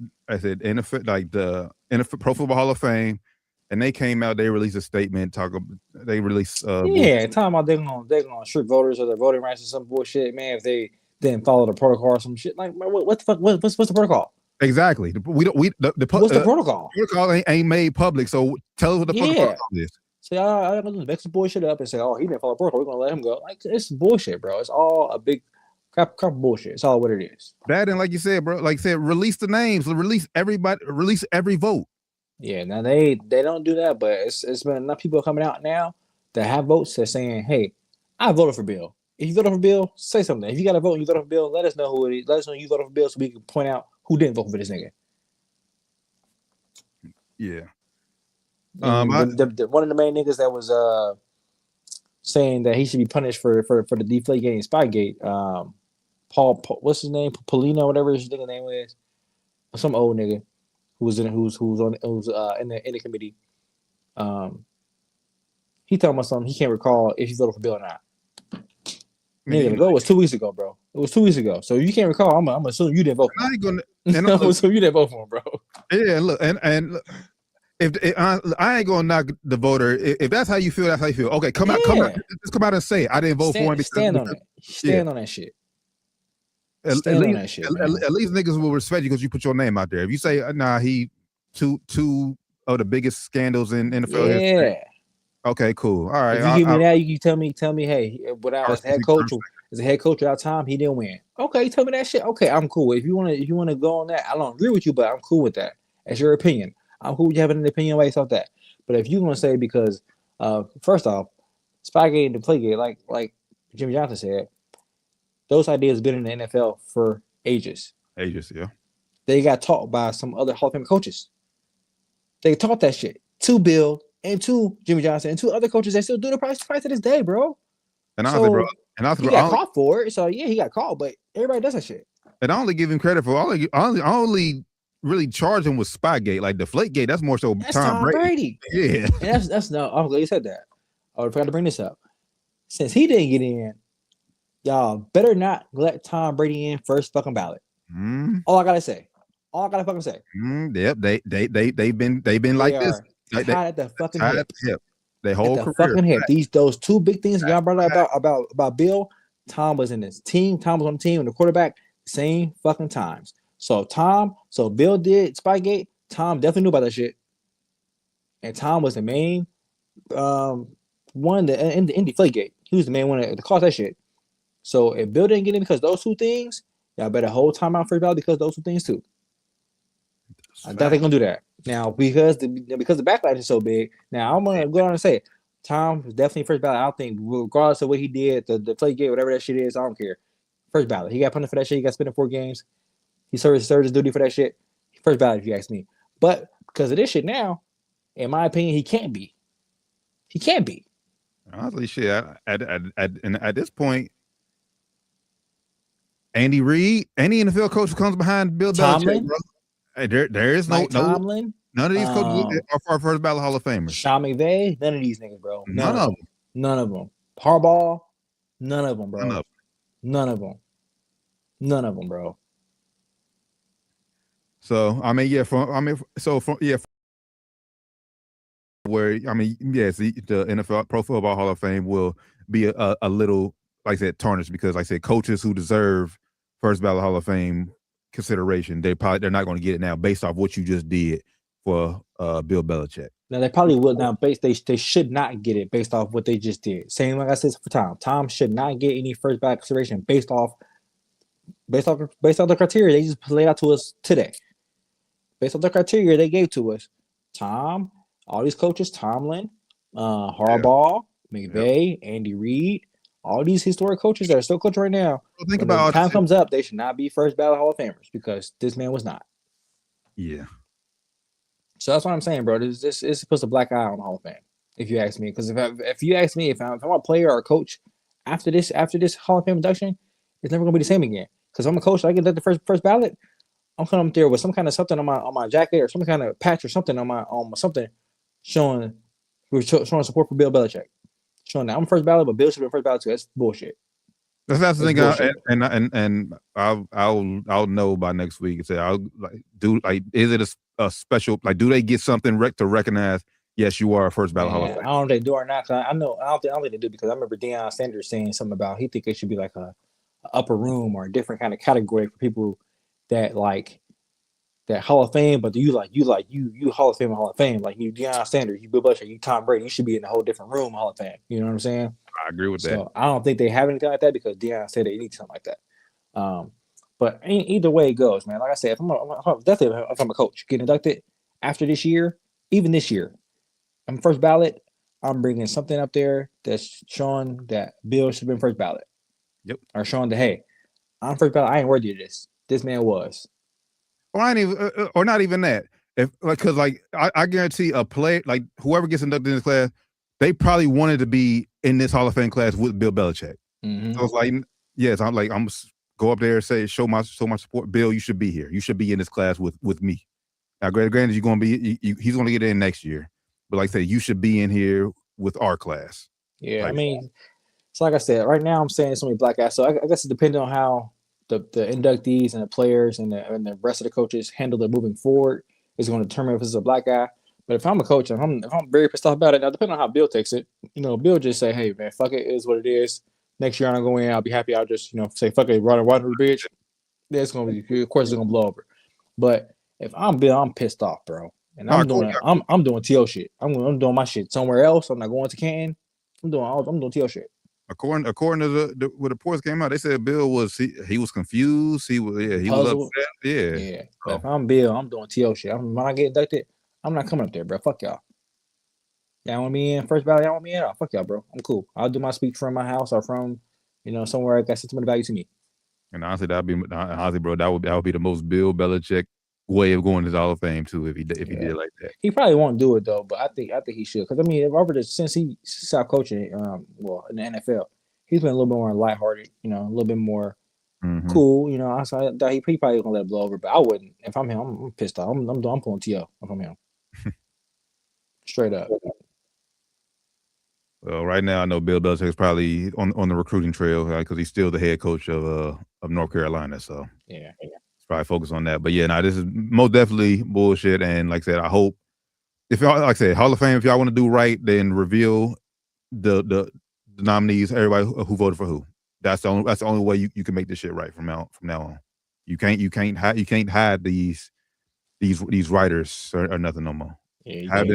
Pro Football Hall of Fame, and they came out, they released a statement, talking about they're gonna strip voters of their voting rights or some bullshit, man. If they didn't follow the protocol or some shit, like what the fuck? What's the protocol? Exactly. What's the protocol? Protocol ain't made public, so tell us what the fuck the protocol is. So y'all gonna make some bullshit up and say, oh, he didn't follow protocol, we're gonna let him go. Like, it's bullshit, bro. It's all a big crap bullshit. It's all what it is. That, and like you said, bro, like I said, release the names, release everybody, release every vote. Yeah, now they don't do that, but it's been enough people coming out now that have votes that saying, hey, I voted for Bill. If you voted for Bill, say something. If you got a vote and you voted for Bill, let us know who it is. Let us know you voted for Bill so we can point out who didn't vote for this nigga. Yeah. One of the main niggas that was saying that he should be punished for the Deflategate and Spygate Paul, what's his name? Polino, whatever his name is. Some old nigga who's in the committee. He talking about something he can't recall if he voted for Bill or not. Nigga, it was 2 weeks ago, bro. It was 2 weeks ago. So you can't recall. I'm assuming you didn't vote for him. I'm assuming you didn't vote for him, bro. Yeah, look, and look, if I ain't gonna knock the voter. If that's how you feel, that's how you feel. Okay, come out, just come out and say it. I didn't vote for him. Stand on it. Stand on that shit. At least niggas will respect you because you put your name out there. If you say, nah, he two of the biggest scandals in NFL history. Okay, cool. All right. If you give me that, you can tell me, hey, without as a head coach without time, he didn't win. Okay, tell me that shit. Okay, I'm cool. If you wanna go on that, I don't agree with you, but I'm cool with that. That's your opinion. I'm cool with you having an opinion based off that. But if you're gonna say because first off, Spygate and the Playgate, like Jimmy Johnson said, those ideas have been in the NFL for ages. Yeah. They got taught by some other Hall of Fame coaches. They taught that shit to Bill and to Jimmy Johnson and to other coaches that still do the price to this day, bro. And honestly, bro, he got caught for it. So yeah, he got caught, but everybody does that shit. And I only give him credit for I only really charge him with Spygate, like Deflategate. That's more so Tom Brady. Yeah, and that's no. I'm glad you said that. I forgot to bring this up. Since he didn't get in, y'all better not let Tom Brady in first fucking ballot. All I gotta say. All I gotta fucking say. Yep, they've been like this. Tied at the fucking hip. They whole at the career. Fucking hip. Those two big things y'all brought up about Bill. Tom was in his team. Tom was on the team and the quarterback same fucking times. So Bill did Spygate. Tom definitely knew about that shit. And Tom was the main one that in Deflategate. He was the main one that caused that shit. So if Bill didn't get in because of those two things, y'all better hold time out first ballot because of those two things too. I doubt they're gonna do that. Now because the backlash is so big. Now I'm gonna go on and say Tom was definitely first ballot. I don't think regardless of what he did, the Deflategate, whatever that shit is, I don't care. First ballot. He got punished for that shit. He got suspended 4 games. He served his duty for that shit. First ballot, if you ask me. But because of this shit now, in my opinion, he can't be. He can't be. Honestly, shit. At this point, Andy Reid, any NFL coach who comes behind Bill Belichick, bro, there is no Tomlin. None of these coaches are first ballot Hall of Famers. Sean McVay, none of these niggas, bro. None of them. None of them. Harbaugh, none of them, bro. None of them, bro. So where yes, the NFL Pro Football Hall of Fame will be a little, like I said, tarnished because, like I said, coaches who deserve first ballot Hall of Fame consideration, they're not going to get it now based off what you just did for Bill Belichick. Now they probably will now. They should not get it based off what they just did. Same like I said for Tom. Tom should not get any first ballot consideration based off the criteria they just laid out to us today. Based on the criteria they gave to us, Tom, all these coaches, Tomlin, Harbaugh, McVay, Andy Reid, all these historic coaches that are still coaching right now. Well, think about when the time comes up, they should not be first ballot Hall of Famers because this man was not. Yeah. So that's what I'm saying, bro. This puts a black eye on the Hall of Fame, if you ask me. Because if you ask me if I'm a player or a coach after this Hall of Fame induction, it's never gonna be the same again. Because I'm a coach, I get the first ballot. I'm coming up there with some kind of something on my jacket or some kind of patch or something on something showing support for Bill Belichick. Showing that I'm first ballot, but Bill should be first ballot too. That's bullshit. That's the thing. And I'll know by next week and say is it a special, like, do they get something to recognize? Yes, you are a first ballot Hall of Fame. I don't know if they do or not. I don't think they do because I remember Deion Sanders saying something about he think it should be like a upper room or a different kind of category for people that like that Hall of Fame, but you Hall of Fame, like you Deion Sanders, you Bill Belichick, you Tom Brady, you should be in a whole different room Hall of Fame. You know what I'm saying? I agree with that. So I don't think they have anything like that because Deion said they need something like that. But either way it goes, man. Like I said, if I'm a coach getting inducted after this year, even this year, I'm first ballot. I'm bringing something up there that's showing that Bill should have been first ballot. Yep. Or showing that, hey, I'm first ballot. I ain't worthy of this. This man was. Or not even that. Because I guarantee a player, like whoever gets inducted in this class, they probably wanted to be in this Hall of Fame class with Bill Belichick. Mm-hmm. So it's like, yes, I'm going go up there and say, show my support. Bill, you should be here. You should be in this class with me. Now, granted, you're going to be. He's going to get in next year, but like I said, you should be in here with our class. Yeah, like, I mean, so like I said, right now I'm saying so many black guys. So I guess it depends on how the inductees and the players and the rest of the coaches handle it moving forward is going to determine if it's a black guy. But if I'm a coach and if I'm very pissed off about it, now depending on how Bill takes it, Bill just say, hey man, fuck it, is what it is. Next year I'm gonna go in, I'll be happy. I'll just say fuck it, run the bridge. It's gonna be, of course, it's gonna blow over. But if I'm Bill, I'm pissed off, bro. And I'm doing TO shit. I'm doing my shit somewhere else. I'm not going to Canton. I'm doing TO shit. According to the when the reports came out, they said Bill was he was confused. He was upset. Yeah. But if I'm Bill, I'm doing TO shit. When I get inducted, I'm not coming up there, bro. Fuck y'all. Y'all want me in first ballot? Y'all want me in? Oh, fuck y'all, bro. I'm cool. I'll do my speech from my house or from somewhere I got sentimental value to me. And honestly, bro, that would be the most Bill Belichick way of going to the Hall of Fame too if he did like that. He probably won't do it though, but I think he should, because I mean, Robert, since he stopped coaching, in the NFL, he's been a little bit more lighthearted, a little bit more cool, So he probably gonna let it blow over, but I wouldn't. If I'm him, I'm pissed off. I'm pulling TO if I'm him. Straight up. Well, right now I know Bill Belichick is probably on the recruiting trail because he's still the head coach of North Carolina. So yeah. Probably focus on that. But yeah, this is most definitely bullshit. And like I said, I hope if y'all, like I said, Hall of Fame, if y'all want to do right, then reveal the nominees, everybody who voted for who. That's the only way you can make this shit right from now on. You can't hide these writers or nothing no more. Yeah,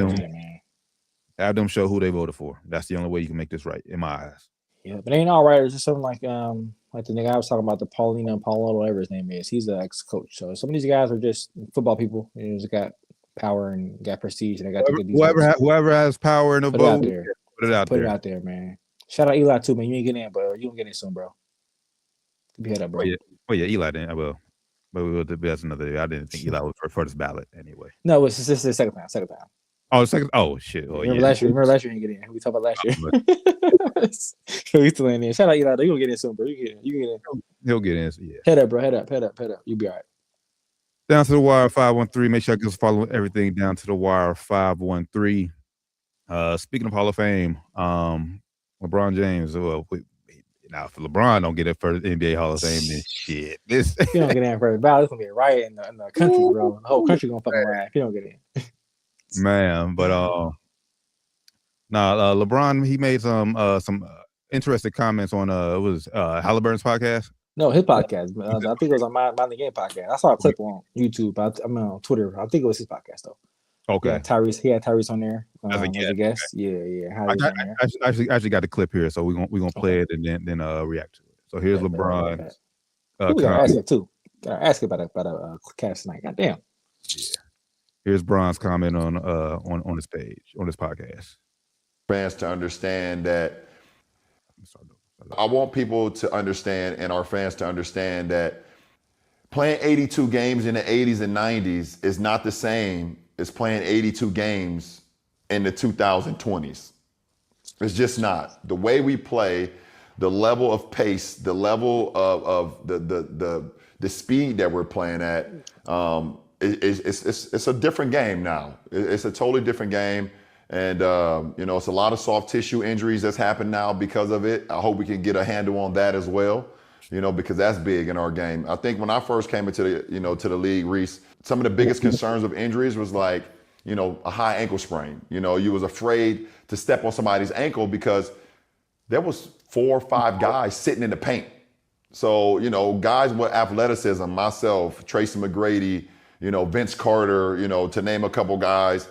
have them show who they voted for. That's the only way you can make this right in my eyes. Yeah, but ain't all writers. It's something like the nigga I was talking about, the Paulo, whatever his name is. He's an ex-coach. So some of these guys are just football people. They just got power and got prestige, and they got whoever has power in the vote, put it out there, man. Shout out Eli too, man. You ain't getting in, but you gonna get in soon, bro. Be head up, bro. Eli didn't. Well, but that's another day. I didn't think Eli was for this ballot anyway. No, it's just the second time. Oh, second. Oh shit. Oh, remember last year? You didn't get in. We talked about last year. We still in there. Shout out Eli. You gonna get in soon, bro. You get in. He'll get in. Yeah. Head up, bro. Head up. You be all right. Down to the Wire 513. Make sure you guys follow everything Down to the Wire 513. Speaking of Hall of Fame, LeBron James. Well, now if LeBron don't get it for the NBA Hall of Fame, then shit. If you don't get in first ballot, it's gonna be a riot in the country, bro. The whole country gonna fucking riot if you don't get in. Man, but LeBron, he made some interesting comments on it was Halliburton's podcast. No, his podcast. I think it was on my the Game podcast. I saw a clip on YouTube. I mean on Twitter. I think it was his podcast though. Okay. He had Tyrese on there as a guest. Yeah. I actually got the clip here, so we're gonna play it and then react to it. So here's LeBron. We gotta ask it too. Gotta ask about a cast tonight. Goddamn. Yeah. Here's Bron's comment on this page, on this podcast. Fans to understand that I want people to understand and our fans to understand that playing 82 games in the 80s and 90s is not the same as playing 82 games in the 2020s. It's just not. The way we play, the level of pace, the level of the speed that we're playing at, it's a different game now. It's a totally different game. And, it's a lot of soft tissue injuries that's happened now because of it. I hope we can get a handle on that as well, because that's big in our game. I think when I first came into the league, Reese, some of the biggest concerns of injuries was like, a high ankle sprain. You was afraid to step on somebody's ankle because there was 4 or 5 guys sitting in the paint. So, guys with athleticism, myself, Tracy McGrady, Vince Carter, to name a couple guys,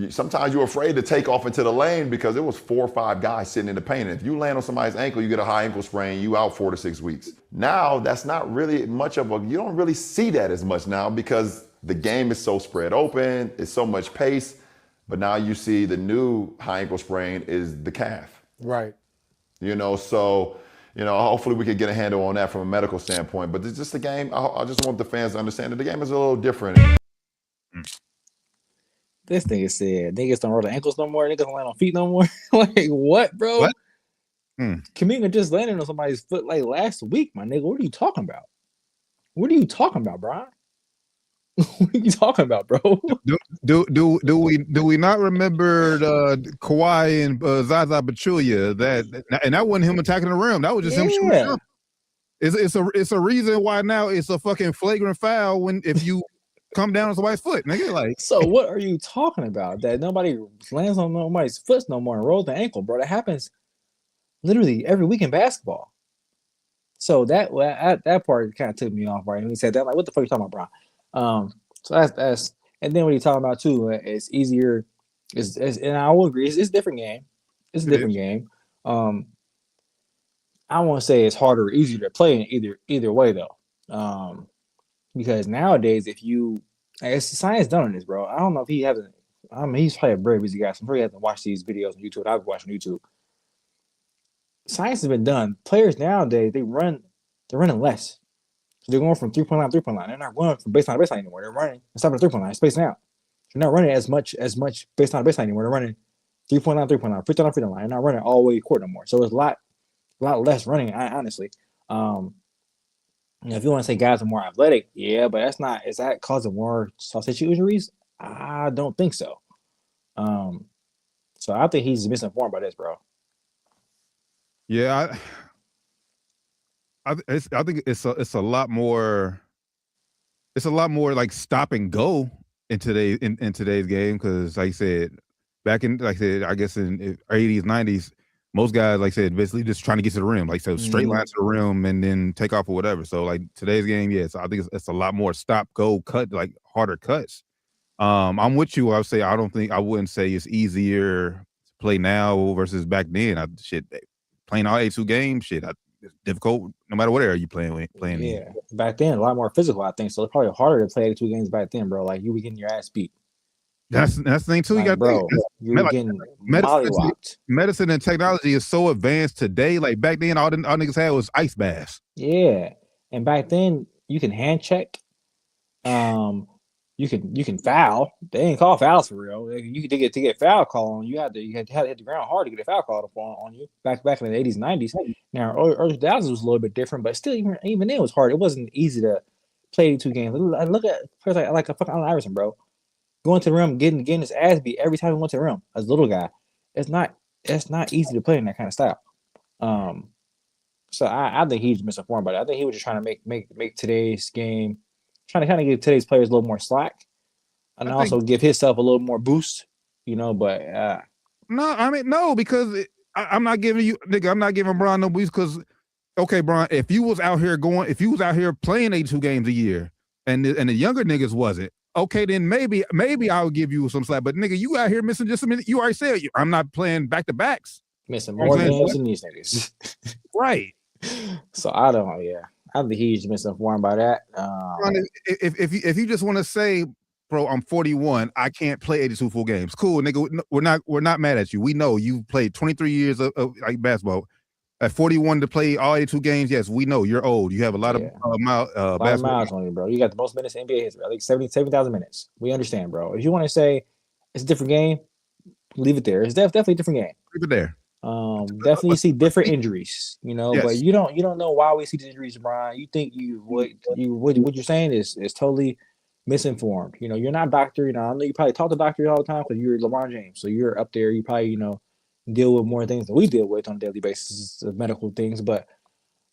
sometimes you're afraid to take off into the lane because there was 4 or 5 guys sitting in the paint. And if you land on somebody's ankle, you get a high ankle sprain, you out 4 to 6 weeks. Now, that's not really much you don't really see that as much now because the game is so spread open, it's so much pace. But now you see the new high ankle sprain is the calf. Right. So, hopefully we could get a handle on that from a medical standpoint. But it's just the game. I just want the fans to understand that the game is a little different. This nigga said niggas don't roll the ankles no more. Niggas don't land on feet no more. Like what, bro? What? Kaminga just landed on somebody's foot like last week, my nigga. What are you talking about? What are you talking about, Brian? What are you talking about, bro? Do we not remember Kawhi and Zaza Pachulia that wasn't him attacking the rim. That was just him shooting up. It's a reason why now it's a fucking flagrant foul if you come down on somebody's foot, nigga. Like, so what are you talking about? That nobody lands on nobody's foot no more and rolls the ankle, bro. That happens literally every week in basketball. So that part kind of took me off, right? When he said that, like, what the fuck are you talking about, bro? So that's and then what he's talking about too, it's easier. And I will agree, it's a different game. It's a different game. I won't say it's harder or easier to play in either way though. Because nowadays, if you, I guess science done on this, bro. I don't know if he hasn't. I mean, he's probably a very busy guy. So I'm sure he hasn't watched these videos on YouTube. I've watched on YouTube. Science has been done. Players nowadays, they're running less. So they're going from 3-point line to 3-point line. They're not going from baseline to baseline anymore. They're running and stopping the 3-point line, spacing out. They're not running as much baseline to baseline anymore. They're running 3-point line, 3-point line, free throw line, free throw line. They're not running all the way court no more. So it's a lot less running, honestly. If you want to say guys are more athletic, yeah, but that's not. Is that causing more soft tissue injuries? I don't think so. So I think he's misinformed by this, bro. Yeah, I think it's a lot more. It's a lot more like stop and go in today's game because, like I said, back in I guess in the 80s, 90s, most guys, like I said, basically just trying to get to the rim, like so straight line to the rim and then take off or whatever. So like today's game, yes, I think it's a lot more stop, go, cut, like harder cuts. I'm with you. I wouldn't say it's easier to play now versus back then. Playing all 82 games, it's difficult no matter what area you playing. Yeah, back then a lot more physical, I think. So it's probably harder to play 82 games back then, bro. Like you were getting your ass beat. That's the thing too. Like, you got, bro, you were getting mollywopped. Medicine and technology is so advanced today. Like back then, all niggas had was ice baths. Yeah, and back then you can hand check. You can foul. They ain't call fouls for real. You could get foul call on you. Had to hit the ground hard to get a foul call on you. Back in the 80s and 90s. Now early 2000s was a little bit different, but still even then it was hard. It wasn't easy to play 82 games. Look at players like a fucking Allen Iverson, bro. Going to the rim, getting his ass beat every time he went to the rim as a little guy. It's not easy to play in that kind of style. So I think he's misinformed by that. I think he was just trying to make today's game, trying to kind of give today's players a little more slack, and also give himself a little more boost, But no, because I'm not giving you, nigga. I'm not giving Bron no boost because, okay, Bron, if you was out here playing 82 games a year, and the younger niggas wasn't. Okay, then maybe I would give you some slack. But nigga, you out here missing just a minute. You already said I'm not playing back to backs. Missing more games than these niggas. Right. So I don't. Yeah, I think he's misinformed by that. If you just want to say, bro, I'm 41, I can't play 82 full games. Cool, nigga. We're not mad at you. We know you played 23 years of like basketball. At 41 to play all 82 games, yes, we know you're old. You have a lot of miles on you, bro. You got the most minutes in NBA history, like 70,000 minutes. We understand, bro. If you want to say it's a different game, leave it there. It's definitely a different game. Leave it there. Definitely see different injuries, yes. But you don't know why we see the injuries, Brian. You think what you're saying is totally misinformed. You're not a doctor. I know you probably talk to doctors all the time because you're LeBron James, so you're up there. You probably deal with more things than we deal with on a daily basis of medical things. But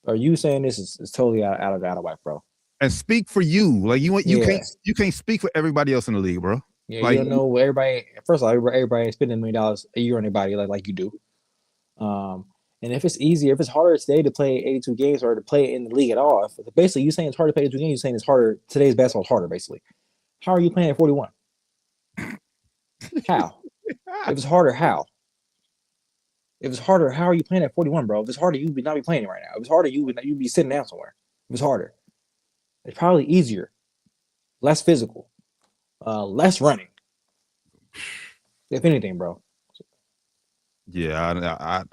are you saying this is totally out of whack, bro? And speak for you. Like you can't speak for everybody else in the league, bro. Yeah, like, you don't know everybody. First of all, everybody ain't spending $1 million a year on their body like you do. And if it's easier, if it's harder today to play 82 games or to play in the league at all, basically you saying it's hard to play 82 games, you're saying it's harder. Today's basketball is harder, basically. How are you playing at 41? How? If it's harder, how? If it's harder, how are you playing at 41, bro? If it's harder, you would not be playing it right now. If it's harder, you'd be sitting down somewhere. If it's harder, it's probably easier, less physical, less running. If anything, bro. Yeah,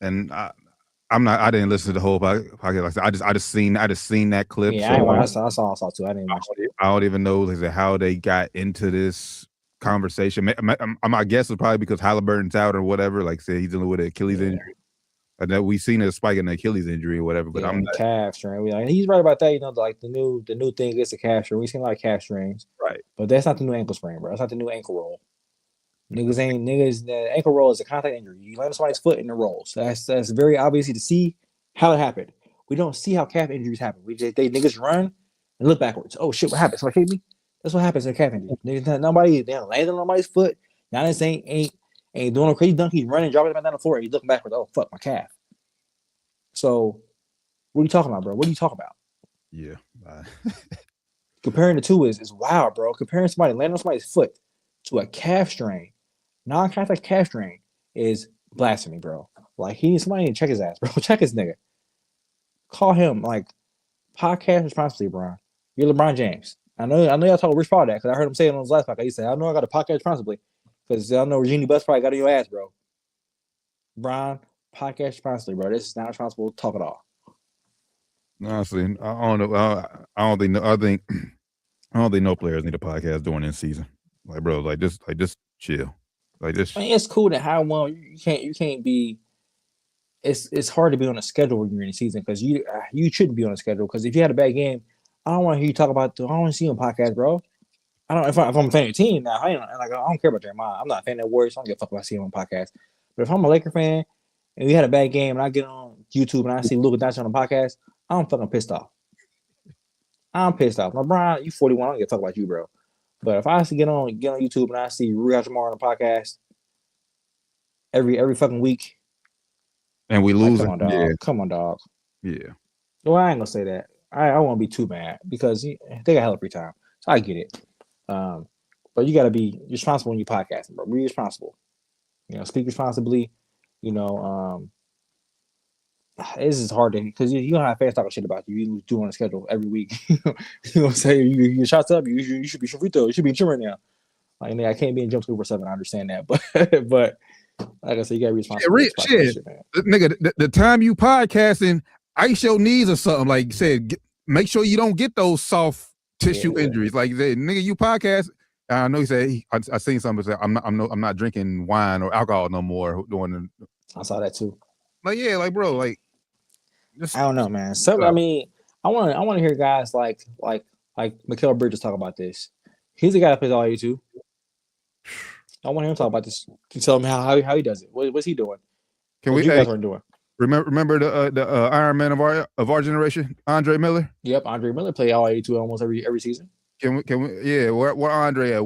I didn't listen to the whole podcast. Like I just seen that clip. Yeah, I saw too. I didn't watch it. I don't even know how they got into this conversation. My guess is probably because Halliburton's out or whatever. Like say he's dealing with an Achilles injury. I know we've seen a spike in the Achilles injury or whatever, but I'm not, calf strain. He's right about that. You know, like the new thing is the calf strain. We've seen a lot of calf strains, right. but that's not the new ankle sprain, bro. That's not the new ankle roll. Niggas. The ankle roll is a contact injury. You land on somebody's foot and it rolls. That's very obviously to see how it happened. We don't see how calf injuries happen. They niggas run and look backwards. Oh shit, what happened? Somebody hit me. That's what happens in a calf injury. Niggas, nobody they don't land on nobody's foot. Giannis ain't doing a crazy dunk. He's running, dropping it down the floor. He's looking backwards. Oh fuck, my calf. So, what are you talking about, bro? What are you talking about? Yeah. Comparing the two is wild, bro. Comparing somebody landing on somebody's foot to a calf strain, non-contact calf strain, is blasphemy, bro. Like somebody need to check his ass, bro. Check his nigga. Call him like podcast responsibly, Bron. You're LeBron James. I know y'all talk Rich Paul that because I heard him say it on his last podcast. He said, I know I got to podcast responsibly because I know Regina Bus probably got on your ass, bro. Bron, podcast responsibly, bro. This is not responsible talk at all. Honestly, I don't know. I don't think no players need a podcast during this season. Like, bro, like just chill. Like this. I mean, it's cool to have one. You can't be. It's hard to be on a schedule when you're in the season because you shouldn't be on a schedule because if you had a bad game, I don't want to hear you talk about. I don't want to see you on podcast, bro. I don't. If I'm a fan of your team now, I don't care about Jeremiah. I'm not a fan of the Warriors. So I don't give a fuck about seeing him on podcast. But if I'm a Laker fan and we had a bad game and I get on YouTube and I see Luka Doncic on the podcast, I'm fucking pissed off. I'm pissed off. LeBron, you 41. I don't give a fuck about you, bro. But if I see get on YouTube and I see Rui Hachimura on the podcast every fucking week, and we lose, come on, dog. Yeah. Come on, dog. Yeah. Well, I ain't gonna say that. I won't be too mad because they got hella free time, so I get it. But you gotta be responsible when you podcasting, bro. Be responsible. You know, speak responsibly. You know, this is hard to because you don't have fans talking shit about you. You do on a schedule every week. You know what I'm saying? You shots up. You should be free throw. You should be in gym right now. Like, I can't be in gym 24/7. I understand that, but like I said, you gotta be responsible. Shit, nigga. The time you podcasting, ice your knees or something. Like said, make sure you don't get those soft tissue injuries. Like nigga, you podcast. I know he said I seen something say I'm not drinking wine or alcohol no more. I saw that too. Like yeah, like bro, like I don't know, man. So I mean, I want to hear guys like Mikal Bridges talk about this. He's the guy that plays all 82. I want him to talk about this. To tell him how he does it. What's he doing? What you guys aren't doing? Remember the Iron Man of our generation, Andre Miller? Yep, Andre Miller played all 82 almost every season. Can we? Yeah, where Andre at?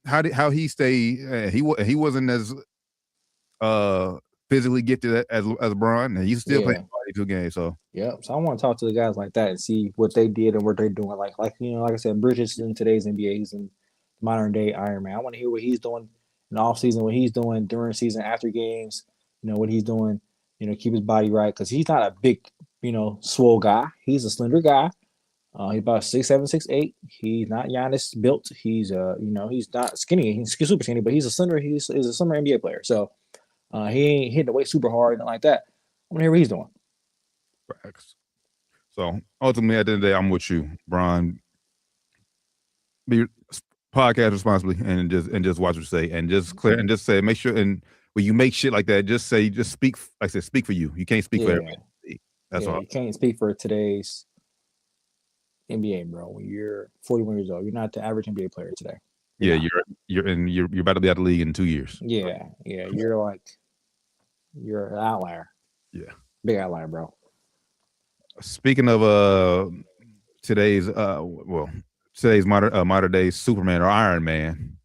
How he stayed? He wasn't as physically gifted as LeBron, and he's still playing 82 games. So so I want to talk to the guys like that and see what they did and what they're doing. Like I said, Bridges in today's NBA, he's in modern day Iron Man. I want to hear what he's doing in the off season, what he's doing during season, after games. You know what he's doing. You know, keep his body right because he's not a big, swole guy. He's a slender guy. He's about 6'7", 6'8". He's not Giannis built. He's he's not skinny. He's super skinny, but he's a slender NBA player. So he ain't hitting the weight super hard, nothing like that. I want to hear what he's doing. So ultimately, at the end of the day, I'm with you, Bron. Be podcast responsibly and just watch what you say and just clear and just say make sure and when you make shit like that, just speak. Like I said, speak for you. You can't speak for everybody. That's all. You can't speak for today's NBA, bro. When you're 41 years old, you're not the average NBA player today. You're about to be out of the league in 2 years. Yeah. You're an outlier. Yeah, big outlier, bro. Speaking of today's modern day Superman or Iron Man,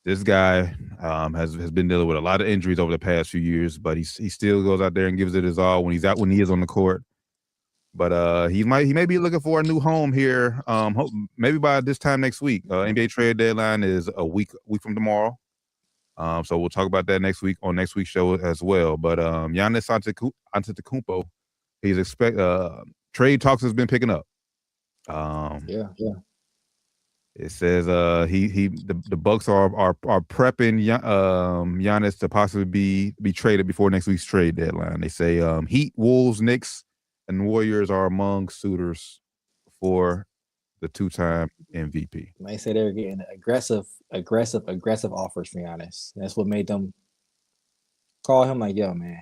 this guy has been dealing with a lot of injuries over the past few years, but he still goes out there and gives it his all when he is on the court. But he may be looking for a new home here. Maybe by this time next week. NBA trade deadline is a week from tomorrow. So we'll talk about that next week on next week's show as well. But Giannis Antetokounmpo, he's trade talks has been picking up. It says the Bucks are prepping Giannis to possibly be traded before next week's trade deadline. They say Heat, Wolves, Knicks, and Warriors are among suitors for the two-time MVP. They say they're getting aggressive offers for Giannis. That's what made them call him like, yo, man,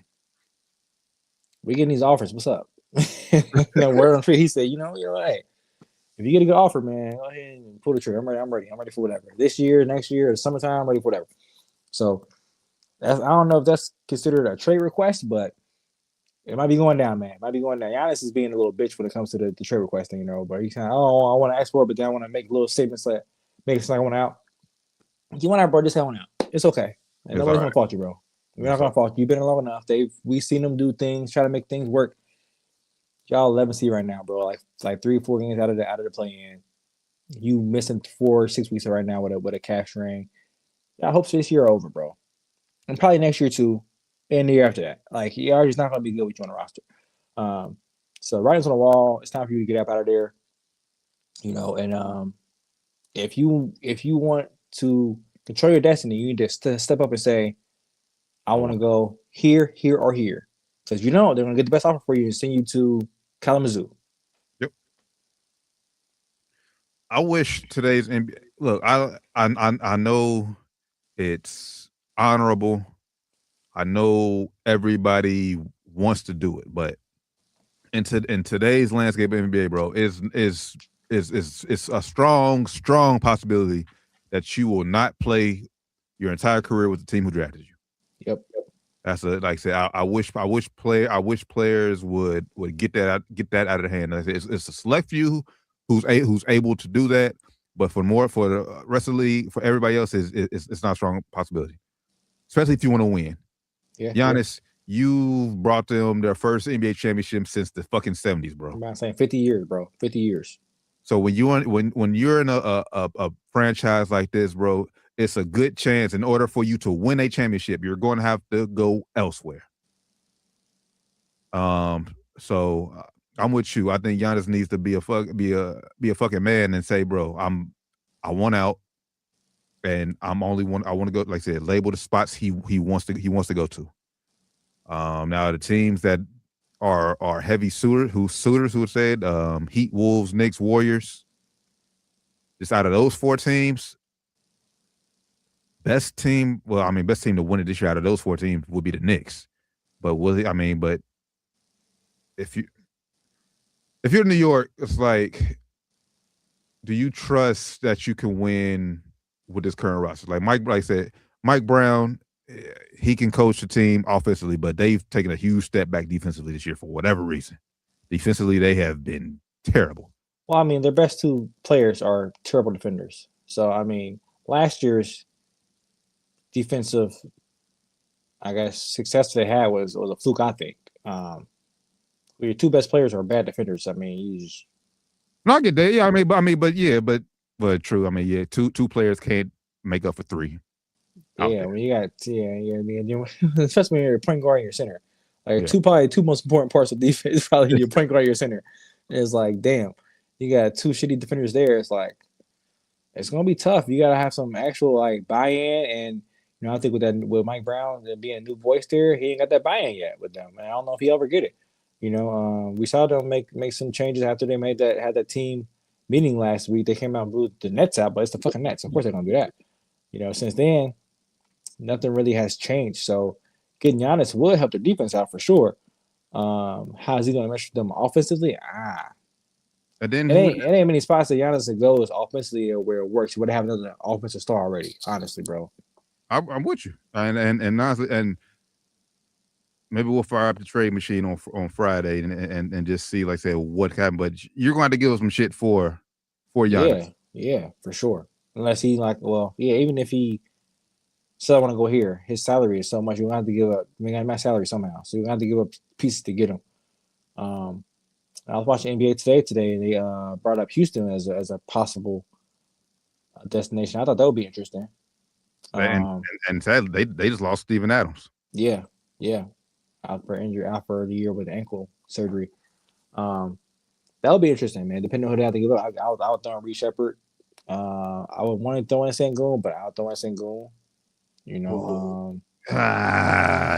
we getting these offers. What's up? Word on the street. He said, hey, if you get a good offer, man, go ahead and pull the trigger. I'm ready. I'm ready for whatever. This year, next year, the summertime, I'm ready for whatever. So I don't know if that's considered a trade request, but it might be going down, man. It might be going down. Giannis is being a little bitch when it comes to the trade request thing, but he's kind of, I want to ask for it, but then I want to make little statements like, make it sound like I want out. You want out, bro, just say I want out. It's okay. And nobody's going to fault you, bro. We're not going to fault you. You've been long enough. We've seen them do things, try to make things work. Y'all 11 seed right now, bro. Like 3 or 4 games out of the play-in. You missing 4 or 6 weeks right now with a cash ring. I hope this year over, bro. And probably next year too, and the year after that. Like you're just not gonna be good with you on the roster. So writing's on the wall. It's time for you to get up out of there. And if you want to control your destiny, you need to step up and say, I want to go here, or here. Because they're gonna get the best offer for you and send you to Kalamazoo. Yep. I wish today's NBA. Look, I know it's honorable. I know everybody wants to do it, but in today's landscape of NBA, bro, is a strong possibility that you will not play your entire career with the team who drafted you. Yep. That's like I said. I wish players would get that out of the hand. It's a select few who's able to do that, but for the rest of the league, for everybody else, it's not a strong possibility. Especially if you want to win. Yeah, Giannis, you brought them their first NBA championship since the fucking 70s, bro. I'm not saying 50 years, bro. 50 years. So when you're in a franchise like this, bro, it's a good chance. In order for you to win a championship, you're going to have to go elsewhere. So I'm with you. I think Giannis needs to be a fucking man and say, bro, I want out, and I want to go. Like I said, label the spots he wants to go to. Now the teams that are heavy suitors who said Heat, Wolves, Knicks, Warriors. Just out of those 4 teams. Best team to win it this year out of those 4 teams would be the Knicks. But if you're New York, it's like, do you trust that you can win with this current roster? Like I said, Mike Brown, he can coach the team offensively, but they've taken a huge step back defensively this year for whatever reason. Defensively, they have been terrible. Well, their best 2 players are terrible defenders. So, last year's defensive, I guess, success they had was a fluke, I think. Your 2 best players are bad defenders. You just... No, I get that. Yeah, but true. 2 players can't make up for 3. Yeah, when you got especially when you're a point guard and your center. Probably 2 most important parts of defense is probably your point guard and your center. It's like, damn, you got 2 shitty defenders there. It's like, it's gonna be tough. You gotta have some actual buy-in, and I think with Mike Brown and being a new voice there, he ain't got that buy-in yet with them. And I don't know if he'll ever get it. We saw them make some changes after they had that team meeting last week. They came out and blew the Nets out, but it's the fucking Nets. Of course they're gonna do that. Since then, nothing really has changed. So getting Giannis would help the defense out for sure. How is he gonna measure them offensively? And then it ain't many spots that Giannis goes offensively where it works. He would have another offensive star already, honestly, bro. I'm with you, and honestly, and maybe we'll fire up the trade machine on Friday and just see, like I said, what happened. But you're going to have to give us some shit for Giannis. Yeah, for sure. Unless he even if he still want to go here, his salary is so much. You're going to have to give up. We got to match salary somehow, so you're going to have to give up pieces to get him. I was watching NBA today, and they brought up Houston as a possible destination. I thought that would be interesting. And sadly, they just lost Steven Adams. Yeah, out for injury, out for the year with ankle surgery. That would be interesting, man. Depending on who they have to give up, I would throw in Reed Shepherd. I would want to throw in Sengun, but I'll throw in Sengun.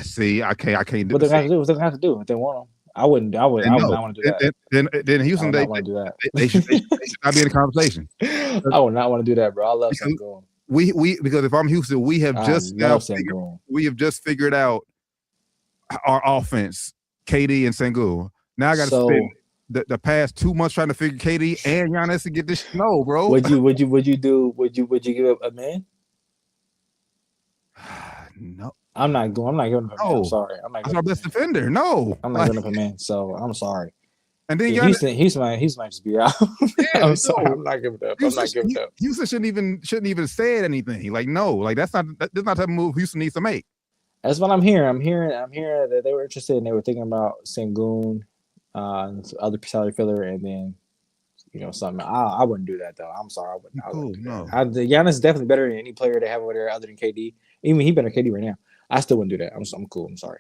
See, I can't do. What they're going to have to do if they want them. I would not want to do that. Then Houston, they should not be in the conversation. I would not want to do that, bro. I love Sengun. Because if I'm Houston, we have just figured out our offense KD and Sengun. Now I got to spend the past 2 months trying to figure KD and Giannis to get this. No, bro. Would you give up a man? No. I'm not giving up a man. I'm sorry. That's our best defender. No. I'm not giving up a man. So I'm sorry. And then Houston might just be out. Yeah, I'm sorry. I'm not giving up. Houston shouldn't even say anything. Like, no, like that's not the type of move Houston needs to make. That's what I'm hearing. I'm hearing that they were interested and they were thinking about Sengun, other salary filler, and then something. I wouldn't do that though. I'm sorry. I wouldn't do that. Giannis is definitely better than any player they have over there other than KD. Even he better than KD right now. I still wouldn't do that. I'm cool. I'm sorry.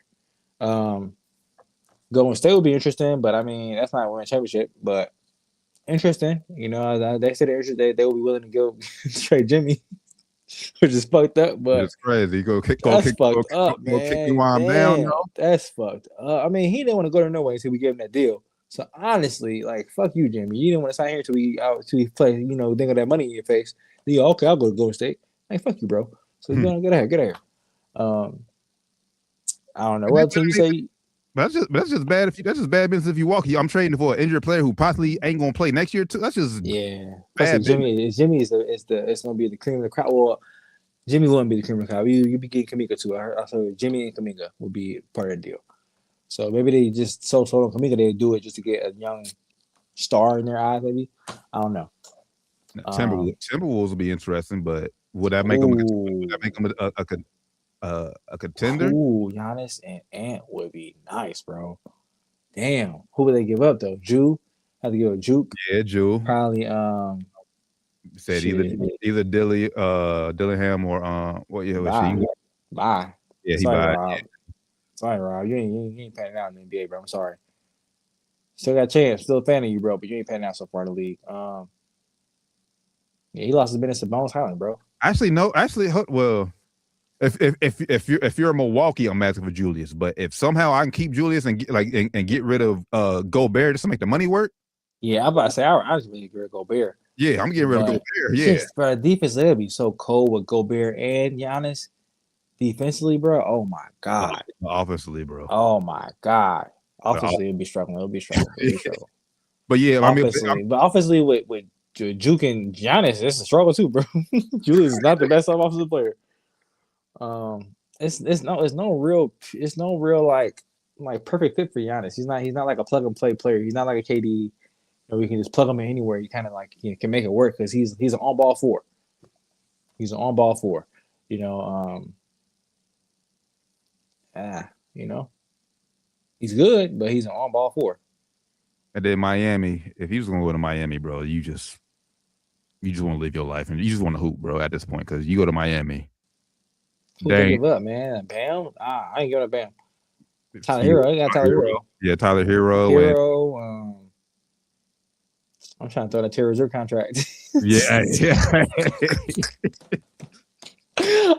Golden State would be interesting, but I mean that's not winning a championship. But interesting, they said they're interested. They would be willing to go trade Jimmy, which is fucked up. But it's crazy. Kick you on down. No? That's fucked up. I mean, he didn't want to go to Norway until we gave him that deal. So honestly, like fuck you, Jimmy. You didn't want to sign here until we play. Think of that money in your face. Then okay, I'll go to Golden State. Like fuck you, bro. So you're gonna get out here. I don't know. What team you say? But that's just bad. That's just bad business if you walk. I'm trading for an injured player who possibly ain't gonna play next year too. That's just bad. Jimmy is it's gonna be the cream of the crop. Well, Jimmy wouldn't be the cream of the crop. You be getting Kamika too. I saw Jimmy and Kamika will be part of the deal. So maybe they just sold on Kamika. They do it just to get a young star in their eyes. Maybe I don't know. Timberwolves will be interesting, but would that make them? Would that make them a contender? Ooh, Giannis and Ant would be nice, bro. Damn, who would they give up though? Jew? Have to give up Juke? Yeah, Jew. Probably. Said either Dillingham or what? Yeah, bye. Yeah, he sorry, bye. Rob. Sorry, Rob. You ain't panning out in the NBA, bro. I'm sorry. Still got a chance. Still a fan of you, bro, but you ain't panning out so far in the league. Yeah, he lost his business to Bones Highland, bro. Actually, no. Well, if you're a Milwaukee, I'm asking for Julius. But if somehow I can keep Julius and get rid of Gobert just to make the money work. Yeah, I'm about to say I just really get rid of Gobert. Yeah, I'm getting rid of Gobert. Yeah, bro, defense it'll be so cold with Gobert and Giannis. Defensively, bro. Oh my god. Offensively, bro. Oh my god. Offensively, it'll be struggling. It'll be struggling. But yeah, offensively with Juke and Giannis, it's a struggle too, bro. Julius is not the best offensive player. It's no real like perfect fit for Giannis. He's not like a plug and play player. He's not like a KD. We can just plug him in anywhere. You kind of like can make it work because he's an on ball four. He's an on ball four. He's good, but he's an on ball four. And then Miami, if he was going to go to Miami, bro, you just want to live your life and you just want to hoop, bro. At this point, because you go to Miami. Who can give up, man? Bam? I ain't going to Bam. Tyler Hero. You got Tyler Hero. Yeah, Tyler Hero. I'm trying to throw that Terry Rozier contract. yeah.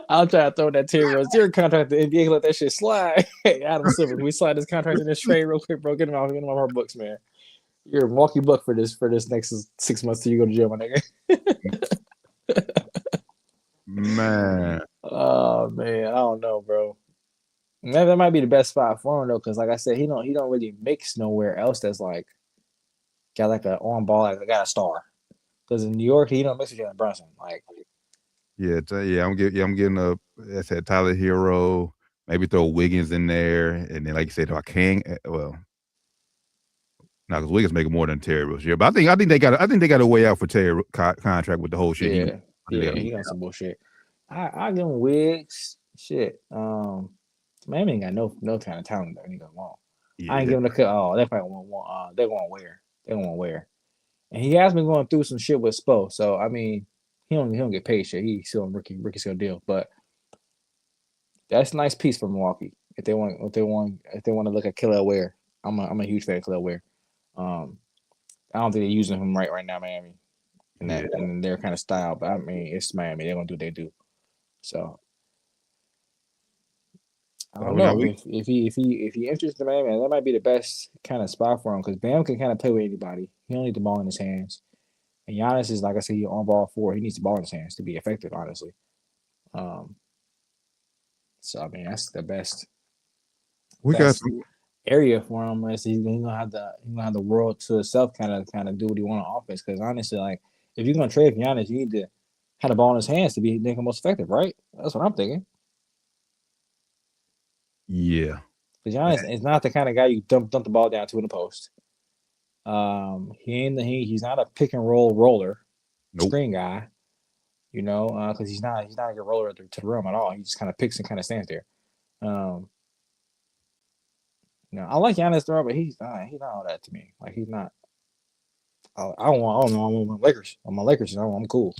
I'm trying to throw that Terry Rozier contract. The NBA can let that shit slide. Hey, Adam Silver, can we slide this contract in this trade real quick, bro? Get him out of our books, man. You're a Milwaukee Buck for this next 6 months till you go to jail, my nigga. Man. Oh man, I don't know, bro. That might be the best spot for him though, because like I said, he don't really mix nowhere else that's like got like an on ball, like got a star. Because in New York, he don't mix with Jalen Brunson. Like, I'm getting I said Tyler Hero, maybe throw Wiggins in there, and then like you said, if I can, well, no, because Wiggins making more than Terry Rozier. But I think they got a way out for Terry contract with the whole shit. Yeah, he got some bullshit. I give him Wiggs. Shit. Miami ain't got no kind of talent that nigga want. Yeah. I ain't giving a cut. Oh, they probably won't. They're gonna wear. They're gonna wear. And he has been going through some shit with Spo. So I mean, he don't get paid shit. He's still on rookie skill deal. But that's a nice piece for Milwaukee. If they want to look at Killer Ware, I'm a huge fan of Killer Ware. I don't think they're using him right now, Miami. And their kind of style, but I mean, it's Miami. They're gonna do what they do. So I don't know if he interested in Miami, that might be the best kind of spot for him because Bam can kind of play with anybody. He don't need the ball in his hands, and Giannis is like I said, he on ball four. He needs the ball in his hands to be effective, honestly. So I mean, that's the best. We got some. area for him. Unless he's gonna have the world to himself, kind of do what he want on offense. Because honestly, like if you're gonna trade for Giannis, you need to have the ball in his hands to be most effective, right? That's what I'm thinking. Yeah. Because Giannis is not the kind of guy you dump the ball down to in the post. He's not a pick and roll roller, screen guy. You know, because he's not a good roller to the rim at all. He just kind of picks and kind of stands there. I like Giannis throw, but he's not all that to me. Like he's not. I don't know. I'm on my Lakers. I'm cool.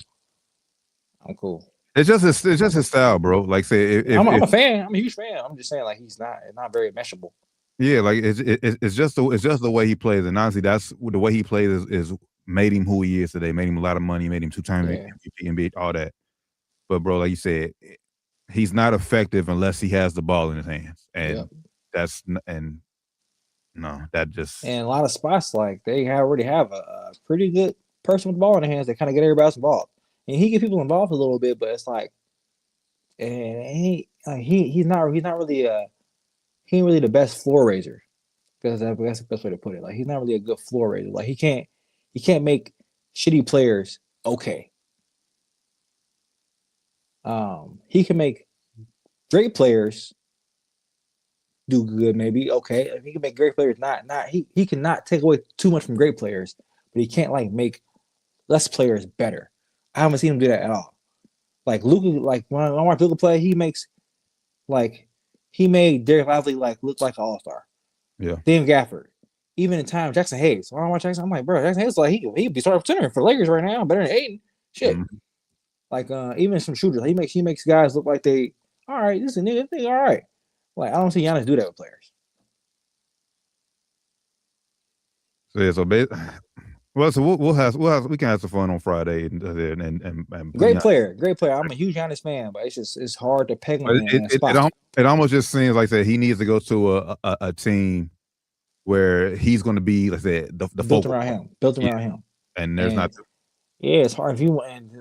It's just his style, bro. Like say, I'm a fan. I'm a huge fan. I'm just saying, like he's not very meshable. Yeah, like it's just the way he plays, and honestly, that's the way he plays is made him who he is today. Made him a lot of money. Made him 2-time MVP and beat all that. But bro, like you said, he's not effective unless he has the ball in his hands, and and a lot of spots like they already have a pretty good person with the ball in their hands. They kind of get everybody else involved, and he get people involved a little bit, but it's like, and he's not really he ain't really the best floor raiser, because that's the best way to put it. Like he's not really a good floor raiser. Like he can't make shitty players okay. He can make great players do good, maybe okay. He can make great players he cannot take away too much from great players, but he can't like make less players better. I haven't seen him do that at all. Like Luka, like when I watch Luka play, he made Derek Lively like look like an all-star. Yeah. Dave Gafford. Even in time, Jackson Hayes. When I watch Jackson, I'm like, bro, Jackson Hayes like he'd be starting center for Lakers right now, better than Aiden. Shit. Mm-hmm. Like even some shooters, he makes guys look like they all right. This is a nigga thing, all right. Like I don't see Giannis do that with players. We can have some fun on Friday and great player. I'm a huge Giannis fan, but it's hard to peg him in a spot. It almost just seems like that he needs to go to a team where he's going to be, like I said, the built around him. And there's not. Yeah, it's hard if you and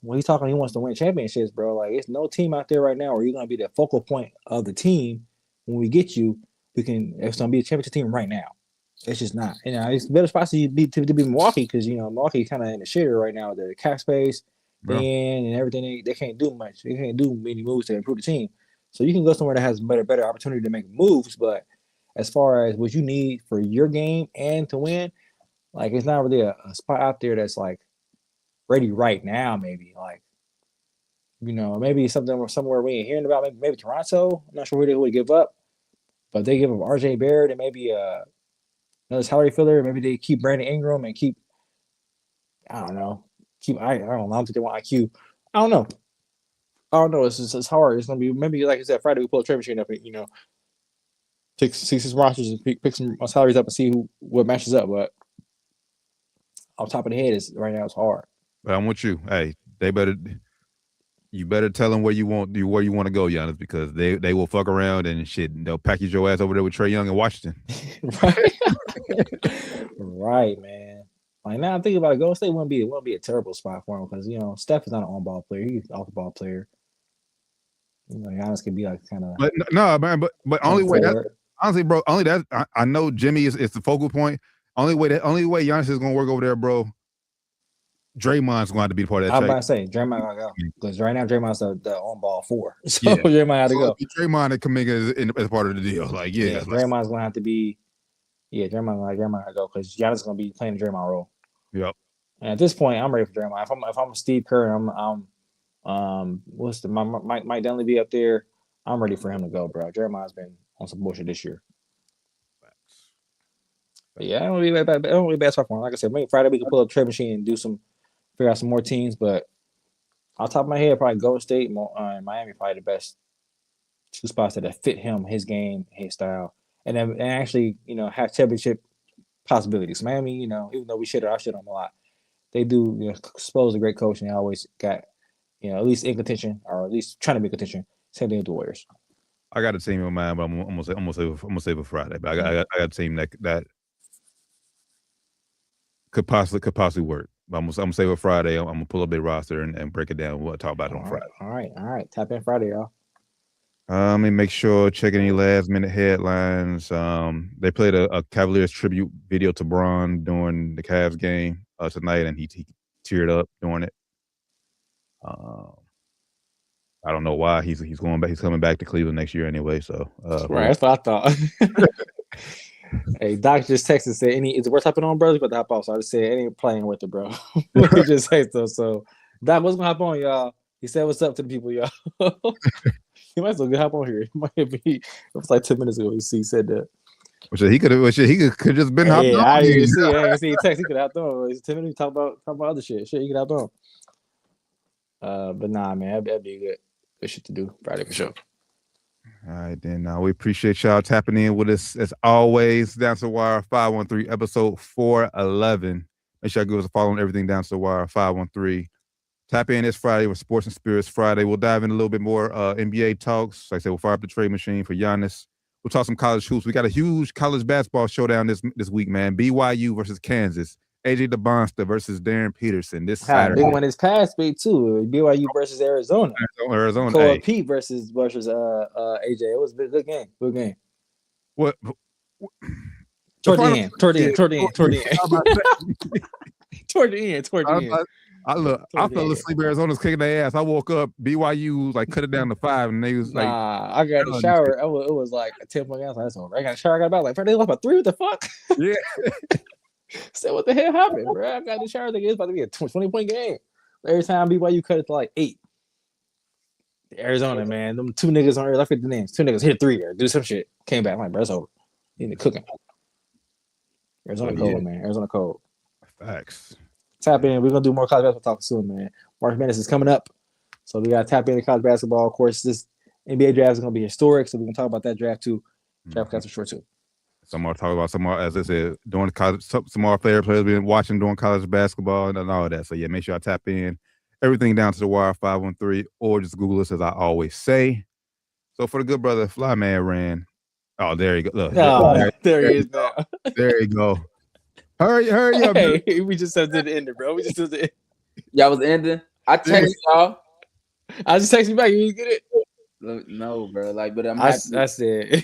when he's talking, he wants to win championships, bro. Like it's no team out there right now where you're gonna be the focal point of the team. When we get you, it's gonna be a championship team right now. It's just not. It's better spots to be Milwaukee because Milwaukee kind of in the shitter right now with the cap space and everything. They can't do much. They can't do many moves to improve the team. So you can go somewhere that has better opportunity to make moves. But as far as what you need for your game and to win, like it's not really a spot out there that's like ready right now. Maybe like maybe somewhere we ain't hearing about. Maybe Toronto. I'm not sure who they would give up, but they give up RJ Barrett and maybe another salary filler. Maybe they keep Brandon Ingram and keep. I don't know. I don't know. I don't think they want IQ. I don't know. It's hard. It's gonna be maybe like I said Friday we pull a trade machine up and take some rosters and pick some salaries up and see what matches up. But off top of the head right now it's hard. But I'm with you. Hey, you better tell them where you want to go, Giannis, because they will fuck around and shit. They'll package your ass over there with Trae Young in Washington. Right. Right, man. Like now I'm thinking about it, Golden State wouldn't be a terrible spot for him because Steph is not an on-ball player. He's an off-the-ball player. Giannis could be like kind of. But no, man. But only way that honestly, bro. Only that I know Jimmy is the focal point. Only way Giannis is gonna work over there, bro. Draymond's going to have to be part of that. I was about to say Draymond gotta go because right now Draymond's the on-ball 4, so Draymond had to go. Draymond and Kuminga as part of the deal. Like Draymond's gonna have to be. Yeah, Draymond gotta go because Giannis is gonna be playing the Draymond role. Yep. And at this point, I'm ready for Draymond. If I'm Steve Kerr, Mike Dunleavy up there. I'm ready for him to go, bro. Draymond's been on some bullshit this year. But yeah, I don't really bad talk for him. Like I said, maybe Friday we can pull up a trade machine and figure out some more teams. But off the top of my head, probably Golden State and Miami probably the best 2 spots that fit him, his game, his style, and actually have championship possibilities. Miami, even though we shit on them a lot, they do expose a great coach, and they always got at least in contention or at least trying to be in contention. Same thing with the Warriors. I got a team in mind, but I'm gonna save it Friday. But I got a team that could possibly work. But I'm gonna save it Friday. I'm gonna pull up their roster and break it down. We'll talk about it on Friday. All right. Tap in Friday, y'all. Let me make sure, check any last minute headlines. They played a Cavaliers tribute video to Bron during the Cavs game tonight, and he teared up during it. I don't know why he's going back. He's coming back to Cleveland next year anyway. So right, that's what I thought. Hey, Doc just texted and said, is it worth hopping on, brother? But the hop off. So I just said, ain't playing with it, bro. He just said so. So Doc, what's gonna hop on, y'all? He said, "What's up to the people, y'all?" He might as well hop on here. It might be. It was like 10 minutes ago. He said that. He could just been hopping on. I didn't see a text. He could hop on. It's 10 minutes. Talk about other shit. Shit, he could hop on. But nah, man, that'd be good shit to do Friday for sure. All right, then. We appreciate y'all tapping in with us as always. Down to the Wire 513, episode 411. Make sure you give us a follow on everything Down to the Wire 513. Tap in this Friday with Sports and Spirits Friday. We'll dive in a little bit more NBA talks. Like I said, we'll fire up the trade machine for Giannis. We'll talk some college hoops. We got a huge college basketball showdown this week, man. BYU versus Kansas. AJ DeBonsta versus Darren Peterson this Saturday. Big one is past week too. BYU versus Arizona. Arizona. Cole Pete versus AJ. It was a good game. Good game. What? Toward the end. I fell asleep. Arizona's kicking their ass. I woke up. BYU like cut it down to 5, and they was like, I got in the shower. It was like a 10-point game. That's over. I got in the shower. I got about they left by 3. What the fuck? Yeah. So what the hell happened, bro? I got in the shower. Thinking it's about to be a 20-point game. Every time BYU cut it to like 8. Arizona, man, them 2 niggas on earth. I forget the names. 2 niggas hit 3 there. Do some shit. Came back. I'm like, bro, it's over. You need to cooking. Arizona cold, man. Arizona cold. Facts. Tap in. We're gonna do more college basketball talk soon, man. March Madness is coming up, so we gotta tap into college basketball. Of course, this NBA draft is gonna be historic, so we're gonna talk about that draft too. Draft class for sure too. Some more talk about some more, as I said, doing college. Some more favorite players been watching doing college basketball and all that. So yeah, make sure I tap in. Everything Down to the Wire 513, or just Google us, as I always say. So for the good brother, Fly Man ran. Oh, there you go. Look, there he is now. There you go. Hurry up. Hey, we just have to the end, bro. We just did the end. Y'all was ending. I text y'all. I just text you back. You get it? No, bro. Like, but I said.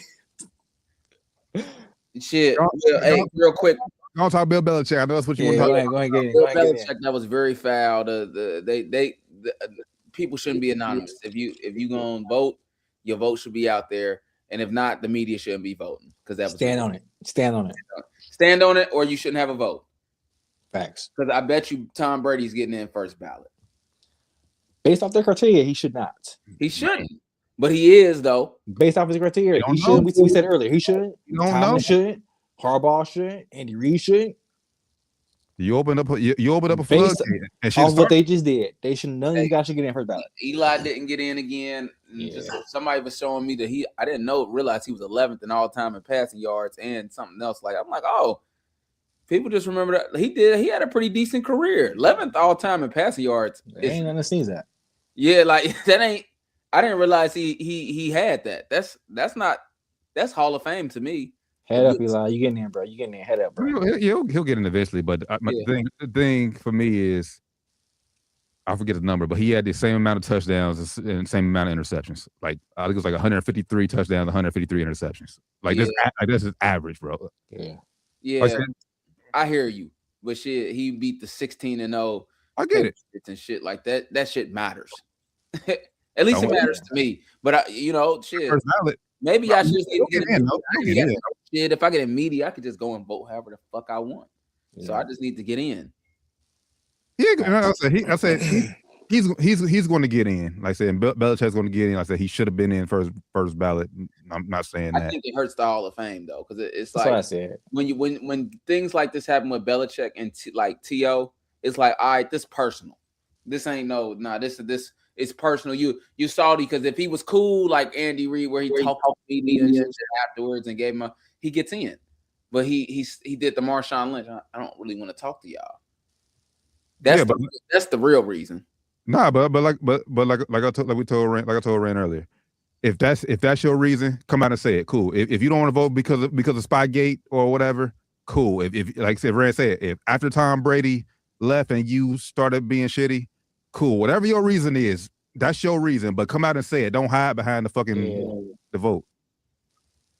Shit. Hey, real quick. Don't talk Bill Belichick. I know that's what you want to talk about. Go ahead, get in. Bill Belichick, that was very foul. The people shouldn't be anonymous. If you gonna vote, your vote should be out there, and if not, the media shouldn't be voting because that was stand on it. Stand on it, or you shouldn't have a vote. Facts. Because I bet you Tom Brady's getting in first ballot. Based off their criteria, he should not. He shouldn't, but he is though. Based off his criteria, he shouldn't. We said earlier, he shouldn't. Thomas shouldn't. Harbaugh shouldn't. Andy Reid shouldn't. You open up a floodgate. And off what they just did, they should. None of you guys should get in first ballot. Eli didn't get in again. Just somebody was showing me that I didn't realize he was 11th in all time in passing yards and something else. Like I'm like, oh, people just remember that he had a pretty decent career. 11th all time in passing yards. Ain't nothing to sneeze at. Yeah, like that ain't. I didn't realize he had that. That's Hall of Fame to me. Head up, Eli. You getting in, bro. You getting in. Head up, bro. He'll get in eventually. But the thing for me is, I forget the number, but he had the same amount of touchdowns and the same amount of interceptions. Like I think it was like 153 touchdowns, 153 interceptions. Like this is average, bro. Yeah. I hear you, but shit, he beat the 16-0. I get it and shit like that. That shit matters. At least it matters to me. But shit. First ballot. Maybe I should get in. Shit, if I get in media, I could just go and vote however the fuck I want. Yeah. So I just need to get in. Yeah, I said he's going to get in. Like I said, Belichick's going to get in. Like I said, he should have been in first ballot. I'm not saying that. I think it hurts the Hall of Fame though, because it's like, that's what I said. When things like this happen with Belichick and like T.O., it's like, all right, this personal. This ain't this. It's personal. You salty because if he was cool like Andy Reid, where he talked to media and shit afterwards and gave him he gets in, but he did the Marshawn Lynch. I don't really want to talk to y'all. That's the real reason. Nah, but like I told Rand earlier, if that's your reason, come out and say it. Cool. If you don't want to vote because of Spygate or whatever, cool. If like Rand said, if after Tom Brady left and you started being shitty, cool. Whatever your reason is, That's your reason, but come out and say it. Don't hide behind the fucking the vote.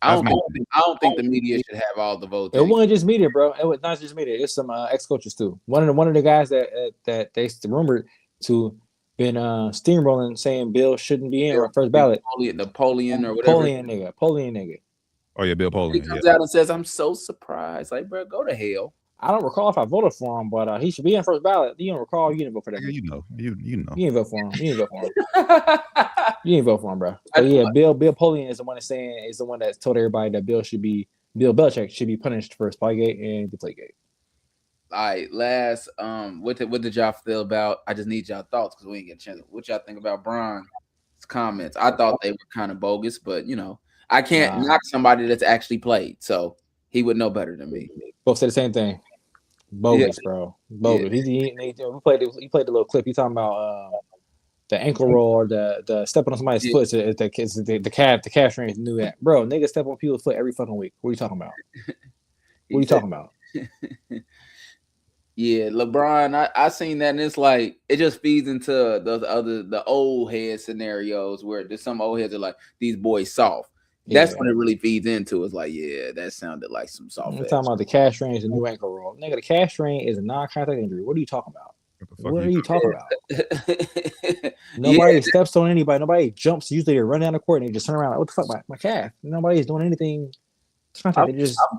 I don't think the media should have all the votes. It wasn't just media, bro. It was not just media. It's some ex-coaches too. One of the guys that they rumored to been steamrolling saying Bill shouldn't be in first ballot. Napoleon or whatever. Napoleon nigga. Oh yeah, Bill Polian. He comes out and says, "I'm so surprised." Like, bro, go to hell. I don't recall if I voted for him, but he should be in first ballot. You don't recall? You didn't vote for that. You know. You know. You didn't vote for him. You didn't vote for him. You didn't vote for him, bro. But yeah, Bill Polian is the one that told everybody that Bill Belichick should be punished for Spygate and Deflategate. All right, last what did y'all feel about? I just need y'all thoughts because we ain't get a chance. What y'all think about Bron's comments? I thought they were kind of bogus, but I can't knock somebody that's actually played, so he would know better than me. Both said the same thing. Bogus, bro. Bogus. Yeah. We played the little clip. He talking about the ankle roll or the stepping on somebody's foot. The calf string is new that. Bro, niggas step on people's foot every fucking week. What are you talking about? What are you talking about? Yeah, LeBron, I seen that, and it's like it just feeds into the old head scenarios where there's some old heads are like these boys soft. That's when it really feeds into. It's like, yeah, that sounded like some soft. We're talking about the calf strain is a new ankle roll. Nigga, the calf strain is a non-contact injury. What are you talking about? What are you talking about? Nobody steps on anybody. Nobody jumps. Usually they run down the court and they just turn around like, what the fuck, my calf? Nobody's doing anything. I'm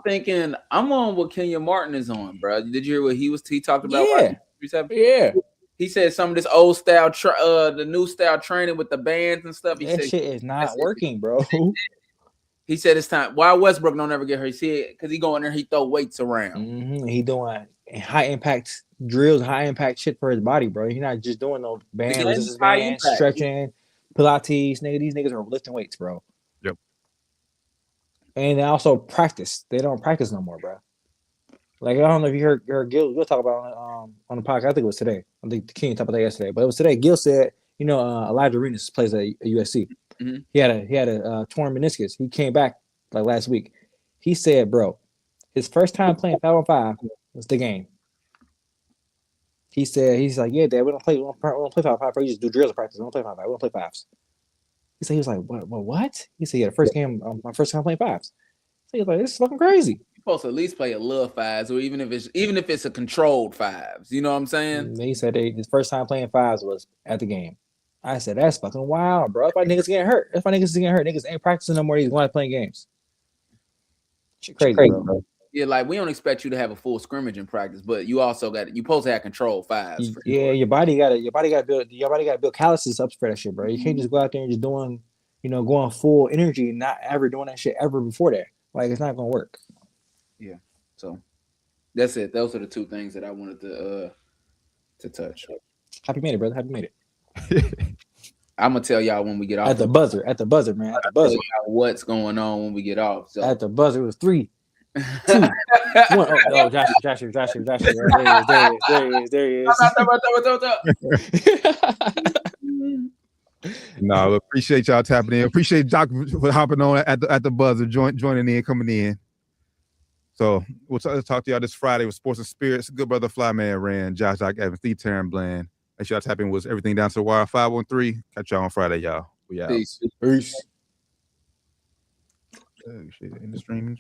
thinking I'm on what Kenya Martin is on, bro. Did you hear what he talked about? Yeah. He said some of this old style, the new style training with the bands and stuff. That shit is not working, bro. He said it's time. Why Westbrook don't ever get hurt? He said because he go in there, he throw weights around. Mm-hmm. He doing high impact drills, high impact shit for his body, bro. He's not just doing no bands, stretching, Pilates. Nigga, these niggas are lifting weights, bro. Yep. And they also practice. They don't practice no more, bro. Like I don't know if you heard Gil. We'll talk about on the podcast. I think it was today. I think the King talked about that yesterday, but it was today. Gil said, Elijah Arenas plays at USC. Mm-hmm. He had a torn meniscus. He came back like last week. He said, bro, his first time playing 5-on-5 was the game. He said, he's like, yeah, Dad, we don't play 5-on-5. We just do drills in practice. We don't play 5-on-5. We don't play fives. He was like, what? He said, yeah, the first game, my first time playing fives. So he was like, this is fucking crazy. You're supposed to at least play a little fives, or even if it's a controlled fives. You know what I'm saying? And he said his first time playing fives was at the game. I said, that's fucking wild, bro. That's why niggas getting hurt. Niggas ain't practicing no more. He's going to playing games. Shit crazy, bro. Yeah, like we don't expect you to have a full scrimmage in practice, but you also got you supposed to have control fives. Your body got to build calluses up for that shit, bro. You can't just go out there and just doing, going full energy and not ever doing that shit ever before that. Like it's not gonna work. Yeah. So that's it. Those are the two things that I wanted to touch. Happy made it, brother. Happy made it. I'm gonna tell y'all when we get off. At the buzzer, man. At the buzzer. What's going on when we get off? So. At the buzzer, it was 3, 2, 1. Oh, Josh. There he is. No, appreciate y'all tapping in. Appreciate Doc for hopping on at the buzzer, joining in, coming in. So we'll talk to y'all this Friday with Sports and Spirits. Good brother Flyman Rand, Josh Doc Evans, Steve Taryn Bland. Make sure y'all tap in with everything down to the wire 513. Catch y'all on Friday, y'all. We out. Peace. Peace. Oh, shit, in the stream.